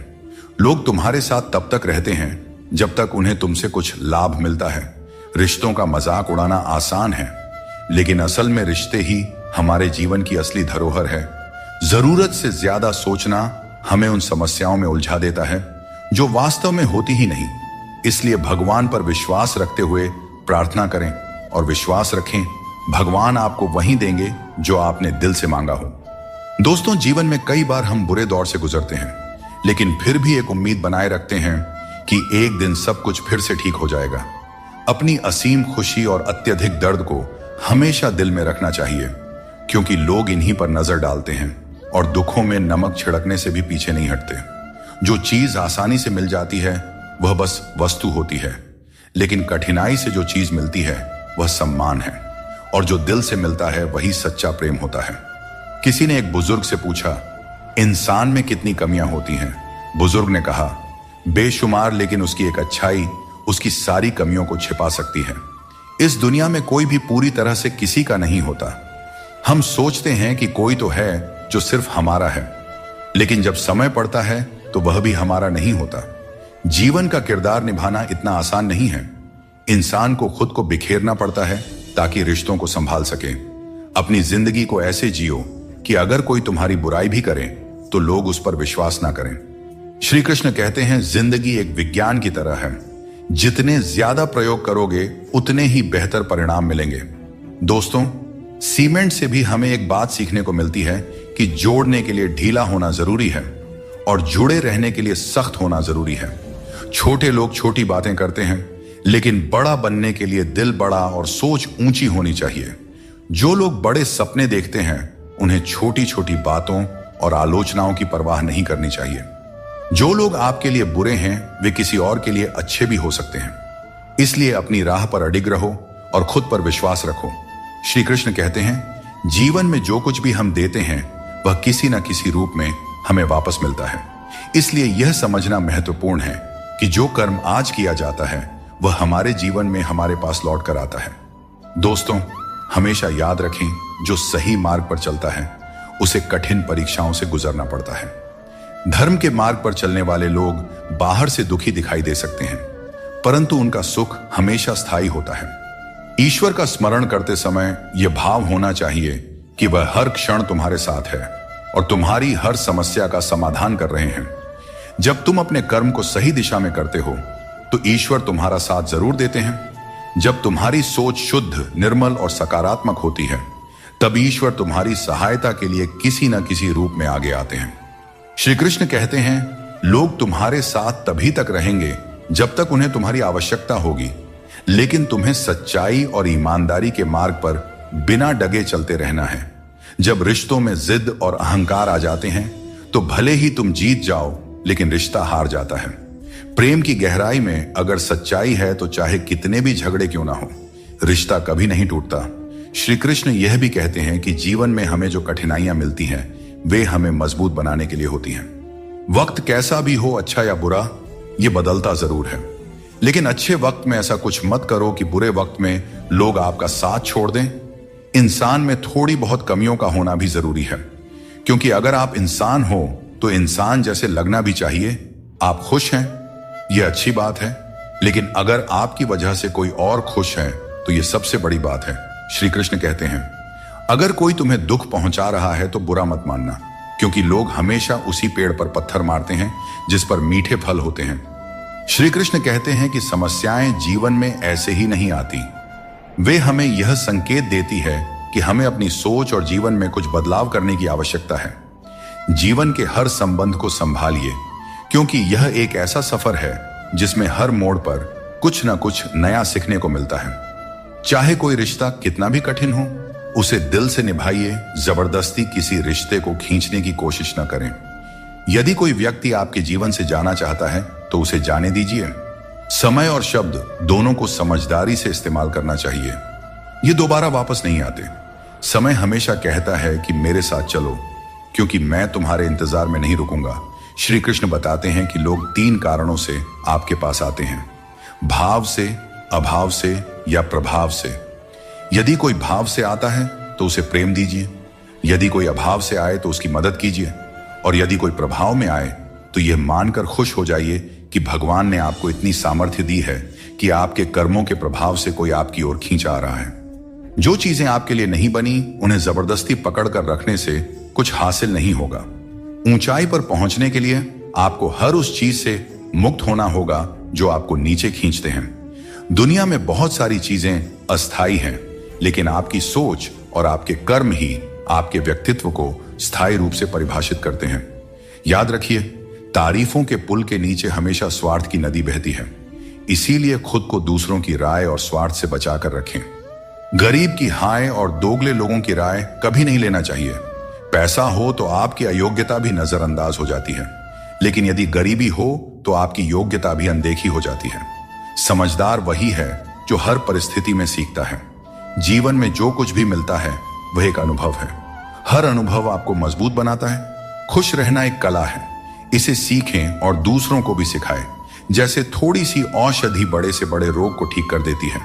लोग तुम्हारे साथ तब तक रहते हैं जब तक उन्हें तुमसे कुछ लाभ मिलता है। रिश्तों का मजाक उड़ाना आसान है लेकिन असल में रिश्ते ही हमारे जीवन की असली धरोहर है। जरूरत से ज्यादा सोचना हमें उन समस्याओं में उलझा देता है जो वास्तव में होती ही नहीं। इसलिए भगवान पर विश्वास रखते हुए प्रार्थना करें और विश्वास रखें, भगवान आपको वही देंगे जो आपने दिल से मांगा हो। दोस्तों, जीवन में कई बार हम बुरे दौर से गुजरते हैं लेकिन फिर भी एक उम्मीद बनाए रखते हैं कि एक दिन सब कुछ फिर से ठीक हो जाएगा। अपनी असीम खुशी और अत्यधिक दर्द को हमेशा दिल में रखना चाहिए, क्योंकि लोग इन्हीं पर नजर डालते हैं और दुखों में नमक छिड़कने से भी पीछे नहीं हटते। जो चीज आसानी से मिल जाती है वह बस वस्तु होती है, लेकिन कठिनाई से जो चीज मिलती है वह सम्मान है, और जो दिल से मिलता है वही सच्चा प्रेम होता है। किसी ने एक बुजुर्ग से पूछा, इंसान में कितनी कमियां होती हैं? बुजुर्ग ने कहा, बेशुमार, लेकिन उसकी एक अच्छाई उसकी सारी कमियों को छिपा सकती है। इस दुनिया में कोई भी पूरी तरह से किसी का नहीं होता। हम सोचते हैं कि कोई तो है जो सिर्फ हमारा है, लेकिन जब समय पड़ता है तो वह भी हमारा नहीं होता। जीवन का किरदार निभाना इतना आसान नहीं है। इंसान को खुद को बिखेरना पड़ता है ताकि रिश्तों को संभाल सके। अपनी जिंदगी को ऐसे जियो कि अगर कोई तुम्हारी बुराई भी करे तो लोग उस पर विश्वास ना करें। श्री कृष्ण कहते हैं, जिंदगी एक विज्ञान की तरह है। जितने ज्यादा प्रयोग करोगे उतने ही बेहतर परिणाम मिलेंगे। दोस्तों, सीमेंट से भी हमें एक बात सीखने को मिलती है कि जोड़ने के लिए ढीला होना जरूरी है और जुड़े रहने के लिए सख्त होना जरूरी है। छोटे लोग छोटी बातें करते हैं, लेकिन बड़ा बनने के लिए दिल बड़ा और सोच ऊंची होनी चाहिए। जो लोग बड़े सपने देखते हैं उन्हें छोटी छोटी बातों और आलोचनाओं की परवाह नहीं करनी चाहिए। जो लोग आपके लिए बुरे हैं वे किसी और के लिए अच्छे भी हो सकते हैं, इसलिए अपनी राह पर अडिग रहो और खुद पर विश्वास रखो। श्री कृष्ण कहते हैं, जीवन में जो कुछ भी हम देते हैं वह किसी न किसी रूप में हमें वापस मिलता है। इसलिए यह समझना महत्वपूर्ण है कि जो कर्म आज किया जाता है वह हमारे जीवन में हमारे पास लौट कर आता है। दोस्तों, हमेशा याद रखें, जो सही मार्ग पर चलता है उसे कठिन परीक्षाओं से गुजरना पड़ता है। धर्म के मार्ग पर चलने वाले लोग बाहर से दुखी दिखाई दे सकते हैं, परंतु उनका सुख हमेशा स्थायी होता है। ईश्वर का स्मरण करते समय यह भाव होना चाहिए कि वह हर क्षण तुम्हारे साथ है और तुम्हारी हर समस्या का समाधान कर रहे हैं। जब तुम अपने कर्म को सही दिशा में करते हो तो ईश्वर तुम्हारा साथ जरूर देते हैं। जब तुम्हारी सोच शुद्ध, निर्मल और सकारात्मक होती है तब ईश्वर तुम्हारी सहायता के लिए किसी न किसी रूप में आगे आते हैं। श्री कृष्ण कहते हैं, लोग तुम्हारे साथ तभी तक रहेंगे जब तक उन्हें तुम्हारी आवश्यकता होगी, लेकिन तुम्हें सच्चाई और ईमानदारी के मार्ग पर बिना डगे चलते रहना है। जब रिश्तों में जिद और अहंकार आ जाते हैं तो भले ही तुम जीत जाओ लेकिन रिश्ता हार जाता है। प्रेम की गहराई में अगर सच्चाई है तो चाहे कितने भी झगड़े क्यों ना हो, रिश्ता कभी नहीं टूटता। श्री कृष्ण यह भी कहते हैं कि जीवन में हमें जो कठिनाइयां मिलती हैं वे हमें मजबूत बनाने के लिए होती हैं। वक्त कैसा भी हो, अच्छा या बुरा, यह बदलता जरूर है, लेकिन अच्छे वक्त में ऐसा कुछ मत करो कि बुरे वक्त में लोग आपका साथ छोड़ दें। इंसान में थोड़ी बहुत कमियों का होना भी जरूरी है, क्योंकि अगर आप इंसान हो तो इंसान जैसे लगना भी चाहिए। आप खुश हैं, यह अच्छी बात है, लेकिन अगर आपकी वजह से कोई और खुश है तो यह सबसे बड़ी बात है। श्री कृष्ण कहते हैं, अगर कोई तुम्हें दुख पहुंचा रहा है तो बुरा मत मानना, क्योंकि लोग हमेशा उसी पेड़ पर पत्थर मारते हैं जिस पर मीठे फल होते हैं। श्री कृष्ण कहते हैं कि समस्याएं जीवन में ऐसे ही नहीं आती, वे हमें यह संकेत देती है कि हमें अपनी सोच और जीवन में कुछ बदलाव करने की आवश्यकता है। जीवन के हर संबंध को संभालिए, क्योंकि यह एक ऐसा सफर है जिसमें हर मोड़ पर कुछ ना कुछ नया सीखने को मिलता है। चाहे कोई रिश्ता कितना भी कठिन हो, उसे दिल से निभाइए। जबरदस्ती किसी रिश्ते को खींचने की कोशिश न करें। यदि कोई व्यक्ति आपके जीवन से जाना चाहता है तो उसे जाने दीजिए। समय और शब्द दोनों को समझदारी से इस्तेमाल करना चाहिए, ये दोबारा वापस नहीं आते। समय हमेशा कहता है कि मेरे साथ चलो, क्योंकि मैं तुम्हारे इंतजार में नहीं रुकूंगा। श्री कृष्ण बताते हैं कि लोग 3 कारणों से आपके पास आते हैं, भाव से, अभाव से या प्रभाव से। यदि कोई भाव से आता है तो उसे प्रेम दीजिए, यदि कोई अभाव से आए तो उसकी मदद कीजिए, और यदि कोई प्रभाव में आए तो यह मानकर खुश हो जाइए कि भगवान ने आपको इतनी सामर्थ्य दी है कि आपके कर्मों के प्रभाव से कोई आपकी ओर खींच आ रहा है। जो चीजें आपके लिए नहीं बनी उन्हें जबरदस्ती पकड़ कर रखने से कुछ हासिल नहीं होगा। ऊंचाई पर पहुंचने के लिए आपको हर उस चीज से मुक्त होना होगा जो आपको नीचे खींचते हैं। दुनिया में बहुत सारी चीजें अस्थायी हैं, लेकिन आपकी सोच और आपके कर्म ही आपके व्यक्तित्व को स्थायी रूप से परिभाषित करते हैं। याद रखिए, तारीफों के पुल के नीचे हमेशा स्वार्थ की नदी बहती है, इसीलिए खुद को दूसरों की राय और स्वार्थ से बचाकर रखें। गरीब की हाय और दोगले लोगों की राय कभी नहीं लेना चाहिए। पैसा हो तो आपकी अयोग्यता भी नजरअंदाज हो जाती है, लेकिन यदि गरीबी हो तो आपकी योग्यता भी अनदेखी हो जाती है। समझदार वही है जो हर परिस्थिति में सीखता है। जीवन में जो कुछ भी मिलता है वह एक अनुभव है। हर अनुभव आपको मजबूत बनाता है। खुश रहना एक कला है, इसे सीखें और दूसरों को भी सिखाएं। जैसे थोड़ी सी औषधि बड़े से बड़े रोग को ठीक कर देती है,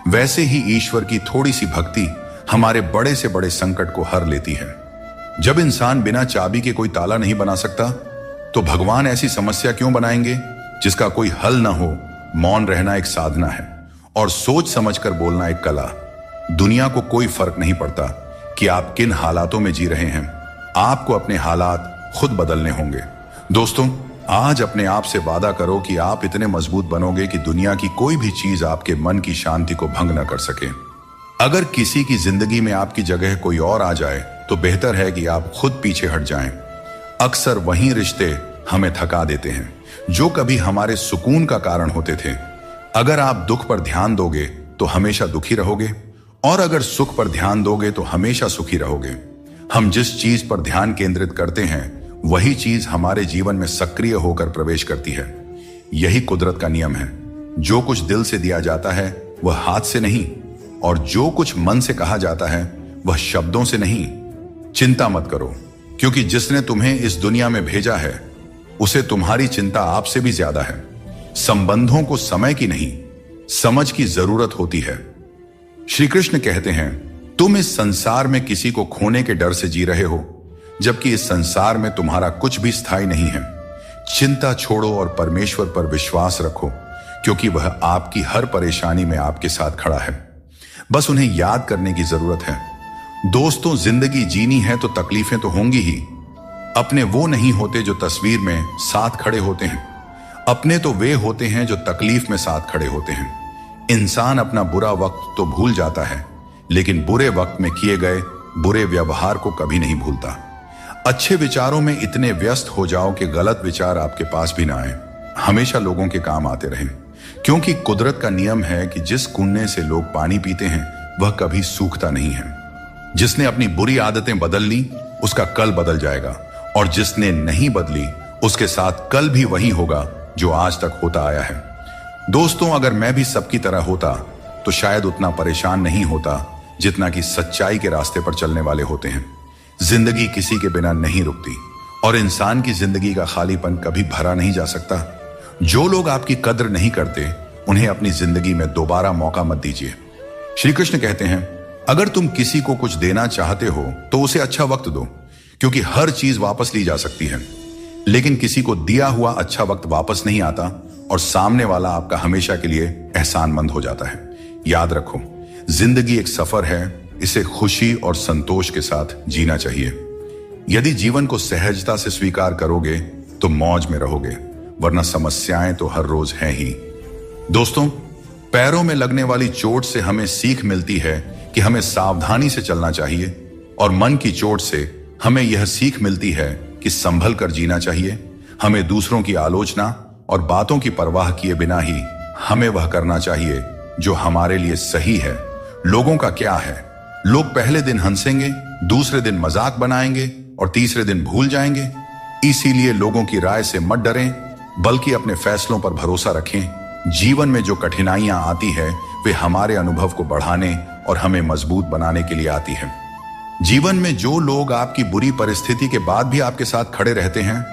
वैसे ही ईश्वर की थोड़ी सी भक्ति हमारे बड़े से बड़े संकट को हर लेती है। जब इंसान बिना चाबी के कोई ताला नहीं बना सकता, तो भगवान ऐसी समस्या क्यों बनाएंगे जिसका कोई हल ना हो। मौन रहना एक साधना है और सोच समझकर बोलना एक कला। दुनिया को कोई फर्क नहीं पड़ता कि आप किन हालातों में जी रहे हैं, आपको अपने हालात खुद बदलने होंगे। दोस्तों, आज अपने आप से वादा करो कि आप इतने मजबूत बनोगे कि दुनिया की कोई भी चीज आपके मन की शांति को भंग न कर सके। अगर किसी की जिंदगी में आपकी जगह कोई और आ जाए तो बेहतर है कि आप खुद पीछे हट जाएं। अक्सर वही रिश्ते हमें थका देते हैं जो कभी हमारे सुकून का कारण होते थे। अगर आप दुख पर ध्यान दोगे तो हमेशा दुखी रहोगे, और अगर सुख पर ध्यान दोगे तो हमेशा सुखी रहोगे। हम जिस चीज पर ध्यान केंद्रित करते हैं वही चीज हमारे जीवन में सक्रिय होकर प्रवेश करती है। यही कुदरत का नियम है। जो कुछ दिल से दिया जाता है वह हाथ से नहीं, और जो कुछ मन से कहा जाता है वह शब्दों से नहीं। चिंता मत करो, क्योंकि जिसने तुम्हें इस दुनिया में भेजा है उसे तुम्हारी चिंता आपसे भी ज्यादा है। संबंधों को समय की नहीं, समझ की जरूरत होती है। श्री कृष्ण कहते हैं, तुम इस संसार में किसी को खोने के डर से जी रहे हो, जबकि इस संसार में तुम्हारा कुछ भी स्थायी नहीं है। चिंता छोड़ो और परमेश्वर पर विश्वास रखो, क्योंकि वह आपकी हर परेशानी में आपके साथ खड़ा है। बस उन्हें याद करने की जरूरत है। दोस्तों, जिंदगी जीनी है तो तकलीफें तो होंगी ही। अपने वो नहीं होते जो तस्वीर में साथ खड़े होते हैं, अपने तो वे होते हैं जो तकलीफ में साथ खड़े होते हैं। इंसान अपना बुरा वक्त तो भूल जाता है, लेकिन बुरे वक्त में किए गए बुरे व्यवहार को कभी नहीं भूलता। अच्छे विचारों में इतने व्यस्त हो जाओ कि गलत विचार आपके पास भी ना आए। हमेशा लोगों के काम आते रहें, क्योंकि कुदरत का नियम है कि जिस कुएं से लोग पानी पीते हैं वह कभी सूखता नहीं है। जिसने अपनी बुरी आदतें बदल ली उसका कल बदल जाएगा, और जिसने नहीं बदली उसके साथ कल भी वही होगा जो आज तक होता आया है। दोस्तों, अगर मैं भी सबकी तरह होता तो शायद उतना परेशान नहीं होता जितना कि सच्चाई के रास्ते पर चलने वाले होते हैं। जिंदगी किसी के बिना नहीं रुकती, और इंसान की जिंदगी का खालीपन कभी भरा नहीं जा सकता। जो लोग आपकी कद्र नहीं करते उन्हें अपनी जिंदगी में दोबारा मौका मत दीजिए। श्री कृष्ण कहते हैं, अगर तुम किसी को कुछ देना चाहते हो तो उसे अच्छा वक्त दो, क्योंकि हर चीज वापस ली जा सकती है, लेकिन किसी को दिया हुआ अच्छा वक्त वापस नहीं आता, और सामने वाला आपका हमेशा के लिए एहसानमंद हो जाता है। याद रखो, जिंदगी एक सफर है, इसे खुशी और संतोष के साथ जीना चाहिए। यदि जीवन को सहजता से स्वीकार करोगे तो मौज में रहोगे, वरना समस्याएं तो हर रोज हैं ही। दोस्तों, पैरों में लगने वाली चोट से हमें सीख मिलती है कि हमें सावधानी से चलना चाहिए, और मन की चोट से हमें यह सीख मिलती है कि संभल कर जीना चाहिए। हमें दूसरों की आलोचना और बातों की परवाह किए बिना ही हमें वह करना चाहिए जो हमारे लिए सही है। लोगों का क्या है, लोग पहले दिन हंसेंगे, दूसरे दिन मजाक बनाएंगे और तीसरे दिन भूल जाएंगे। इसीलिए लोगों की राय से मत डरें, बल्कि अपने फैसलों पर भरोसा रखें। जीवन में जो कठिनाइयां आती है वे हमारे अनुभव को बढ़ाने और हमें मजबूत बनाने के लिए आती है। जीवन में जो लोग आपकी बुरी परिस्थिति के बाद भी आपके साथ खड़े रहते हैं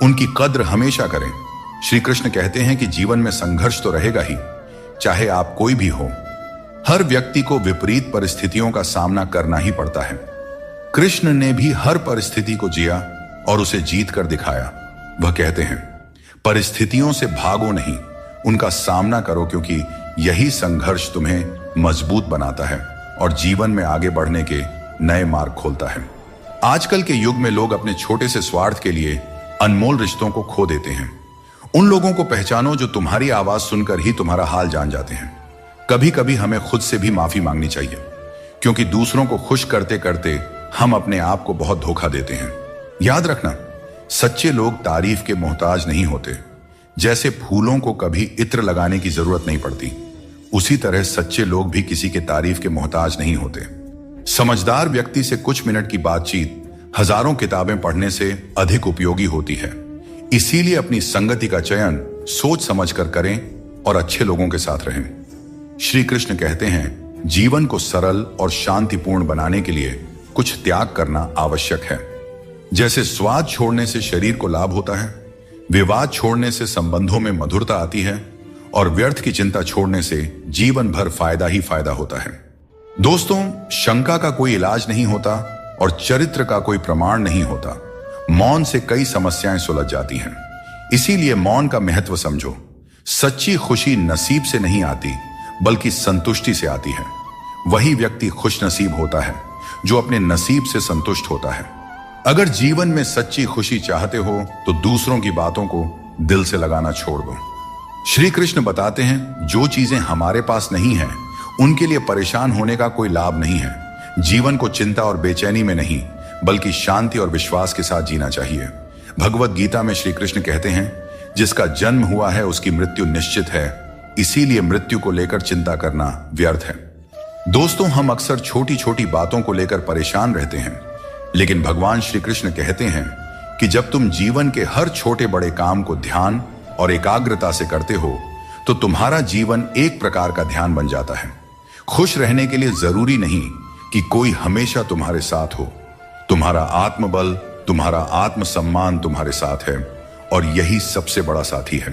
उनकी कद्र हमेशा करें। श्री कृष्ण कहते हैं कि जीवन में संघर्ष तो रहेगा ही, चाहे आप कोई भी हो। हर व्यक्ति को विपरीत परिस्थितियों का सामना करना ही पड़ता है। कृष्ण ने भी हर परिस्थिति को जिया और उसे जीत कर दिखाया। वह कहते हैं, परिस्थितियों से भागो नहीं, उनका सामना करो, क्योंकि यही संघर्ष तुम्हें मजबूत बनाता है और जीवन में आगे बढ़ने के नए मार्ग खोलता है। आजकल के युग में लोग अपने छोटे से स्वार्थ के लिए अनमोल रिश्तों को खो देते हैं। उन लोगों को पहचानो जो तुम्हारी आवाज सुनकर ही तुम्हारा हाल जान जाते हैं। कभी कभी हमें खुद से भी माफी मांगनी चाहिए, क्योंकि दूसरों को खुश करते करते हम अपने आप को बहुत धोखा देते हैं। याद रखना, सच्चे लोग तारीफ के मोहताज नहीं होते। जैसे फूलों को कभी इत्र लगाने की जरूरत नहीं पड़ती, उसी तरह सच्चे लोग भी किसी के तारीफ के मोहताज नहीं होते। समझदार व्यक्ति से कुछ मिनट की बातचीत हजारों किताबें पढ़ने से अधिक उपयोगी होती है। इसीलिए अपनी संगति का चयन सोच समझ कर करें और अच्छे लोगों के साथ रहें। श्री कृष्ण कहते हैं, जीवन को सरल और शांतिपूर्ण बनाने के लिए कुछ त्याग करना आवश्यक है। जैसे स्वाद छोड़ने से शरीर को लाभ होता है, विवाद छोड़ने से संबंधों में मधुरता आती है, और व्यर्थ की चिंता छोड़ने से जीवन भर फायदा ही फायदा होता है। दोस्तों, शंका का कोई इलाज नहीं होता और चरित्र का कोई प्रमाण नहीं होता। मौन से कई समस्याएं सुलझ जाती हैं। इसीलिए मौन का महत्व समझो। सच्ची खुशी नसीब से नहीं आती, बल्कि संतुष्टि से आती है। वही व्यक्ति खुश नसीब होता है जो अपने नसीब से संतुष्ट होता है। अगर जीवन में सच्ची खुशी चाहते हो तो दूसरों की बातों को दिल से लगाना छोड़ दो। श्री कृष्ण बताते हैं, जो चीजें हमारे पास नहीं है उनके लिए परेशान होने का कोई लाभ नहीं है। जीवन को चिंता और बेचैनी में नहीं, बल्कि शांति और विश्वास के साथ जीना चाहिए। भगवत गीता में श्री कृष्ण कहते हैं, जिसका जन्म हुआ है उसकी मृत्यु निश्चित है, इसीलिए मृत्यु को लेकर चिंता करना व्यर्थ है। दोस्तों, हम अक्सर छोटी छोटी बातों को लेकर परेशान रहते हैं, लेकिन भगवान श्री कृष्ण कहते हैं कि जब तुम जीवन के हर छोटे बड़े काम को ध्यान और एकाग्रता से करते हो तो तुम्हारा जीवन एक प्रकार का ध्यान बन जाता है। खुश रहने के लिए जरूरी नहीं कि कोई हमेशा तुम्हारे साथ हो। तुम्हारा आत्मबल, तुम्हारा आत्मसम्मान तुम्हारे साथ है और यही सबसे बड़ा साथी है।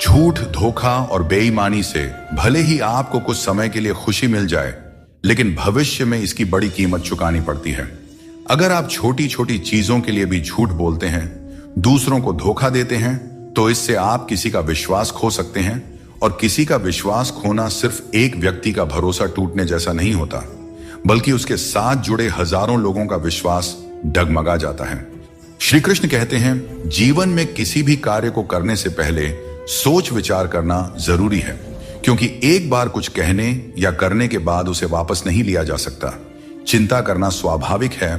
झूठ, धोखा और बेईमानी से भले ही आपको कुछ समय के लिए खुशी मिल जाए, लेकिन भविष्य में इसकी बड़ी कीमत चुकानी पड़ती है। अगर आप छोटी छोटी चीजों के लिए भी झूठ बोलते हैं, दूसरों को धोखा देते हैं, तो इससे आप किसी का विश्वास खो सकते हैं। और किसी का विश्वास खोना सिर्फ एक व्यक्ति का भरोसा टूटने जैसा नहीं होता, बल्कि उसके साथ जुड़े हजारों लोगों का विश्वास डगमगा जाता है। श्री कृष्ण कहते हैं, जीवन में किसी भी कार्य को करने से पहले सोच विचार करना जरूरी है, क्योंकि एक बार कुछ कहने या करने के बाद उसे वापस नहीं लिया जा सकता। चिंता करना स्वाभाविक है,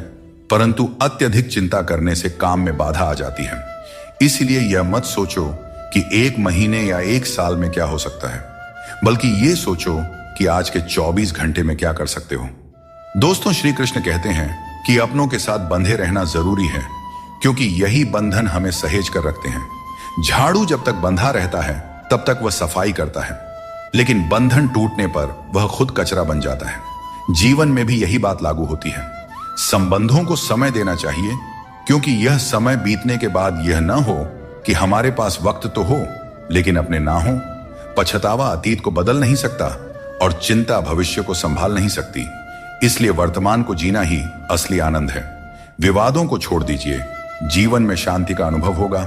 परंतु अत्यधिक चिंता करने से काम में बाधा आ जाती है। इसलिए यह मत सोचो कि 1 महीने या 1 साल में क्या हो सकता है, बल्कि ये सोचो कि आज के 24 घंटे में क्या कर सकते हो। दोस्तों, श्री कृष्ण कहते हैं कि अपनों के साथ बंधे रहना जरूरी है, क्योंकि यही बंधन हमें सहेज कर रखते हैं। झाड़ू जब तक बंधा रहता है तब तक वह सफाई करता है, लेकिन बंधन टूटने पर वह खुद कचरा बन जाता है। जीवन में भी यही बात लागू होती है। संबंधों को समय देना चाहिए, क्योंकि यह समय बीतने के बाद यह न हो कि हमारे पास वक्त तो हो लेकिन अपने ना हो। पछतावा अतीत को बदल नहीं सकता और चिंता भविष्य को संभाल नहीं सकती। इसलिए वर्तमान को जीना ही असली आनंद है। विवादों को छोड़ दीजिए, जीवन में शांति का अनुभव होगा।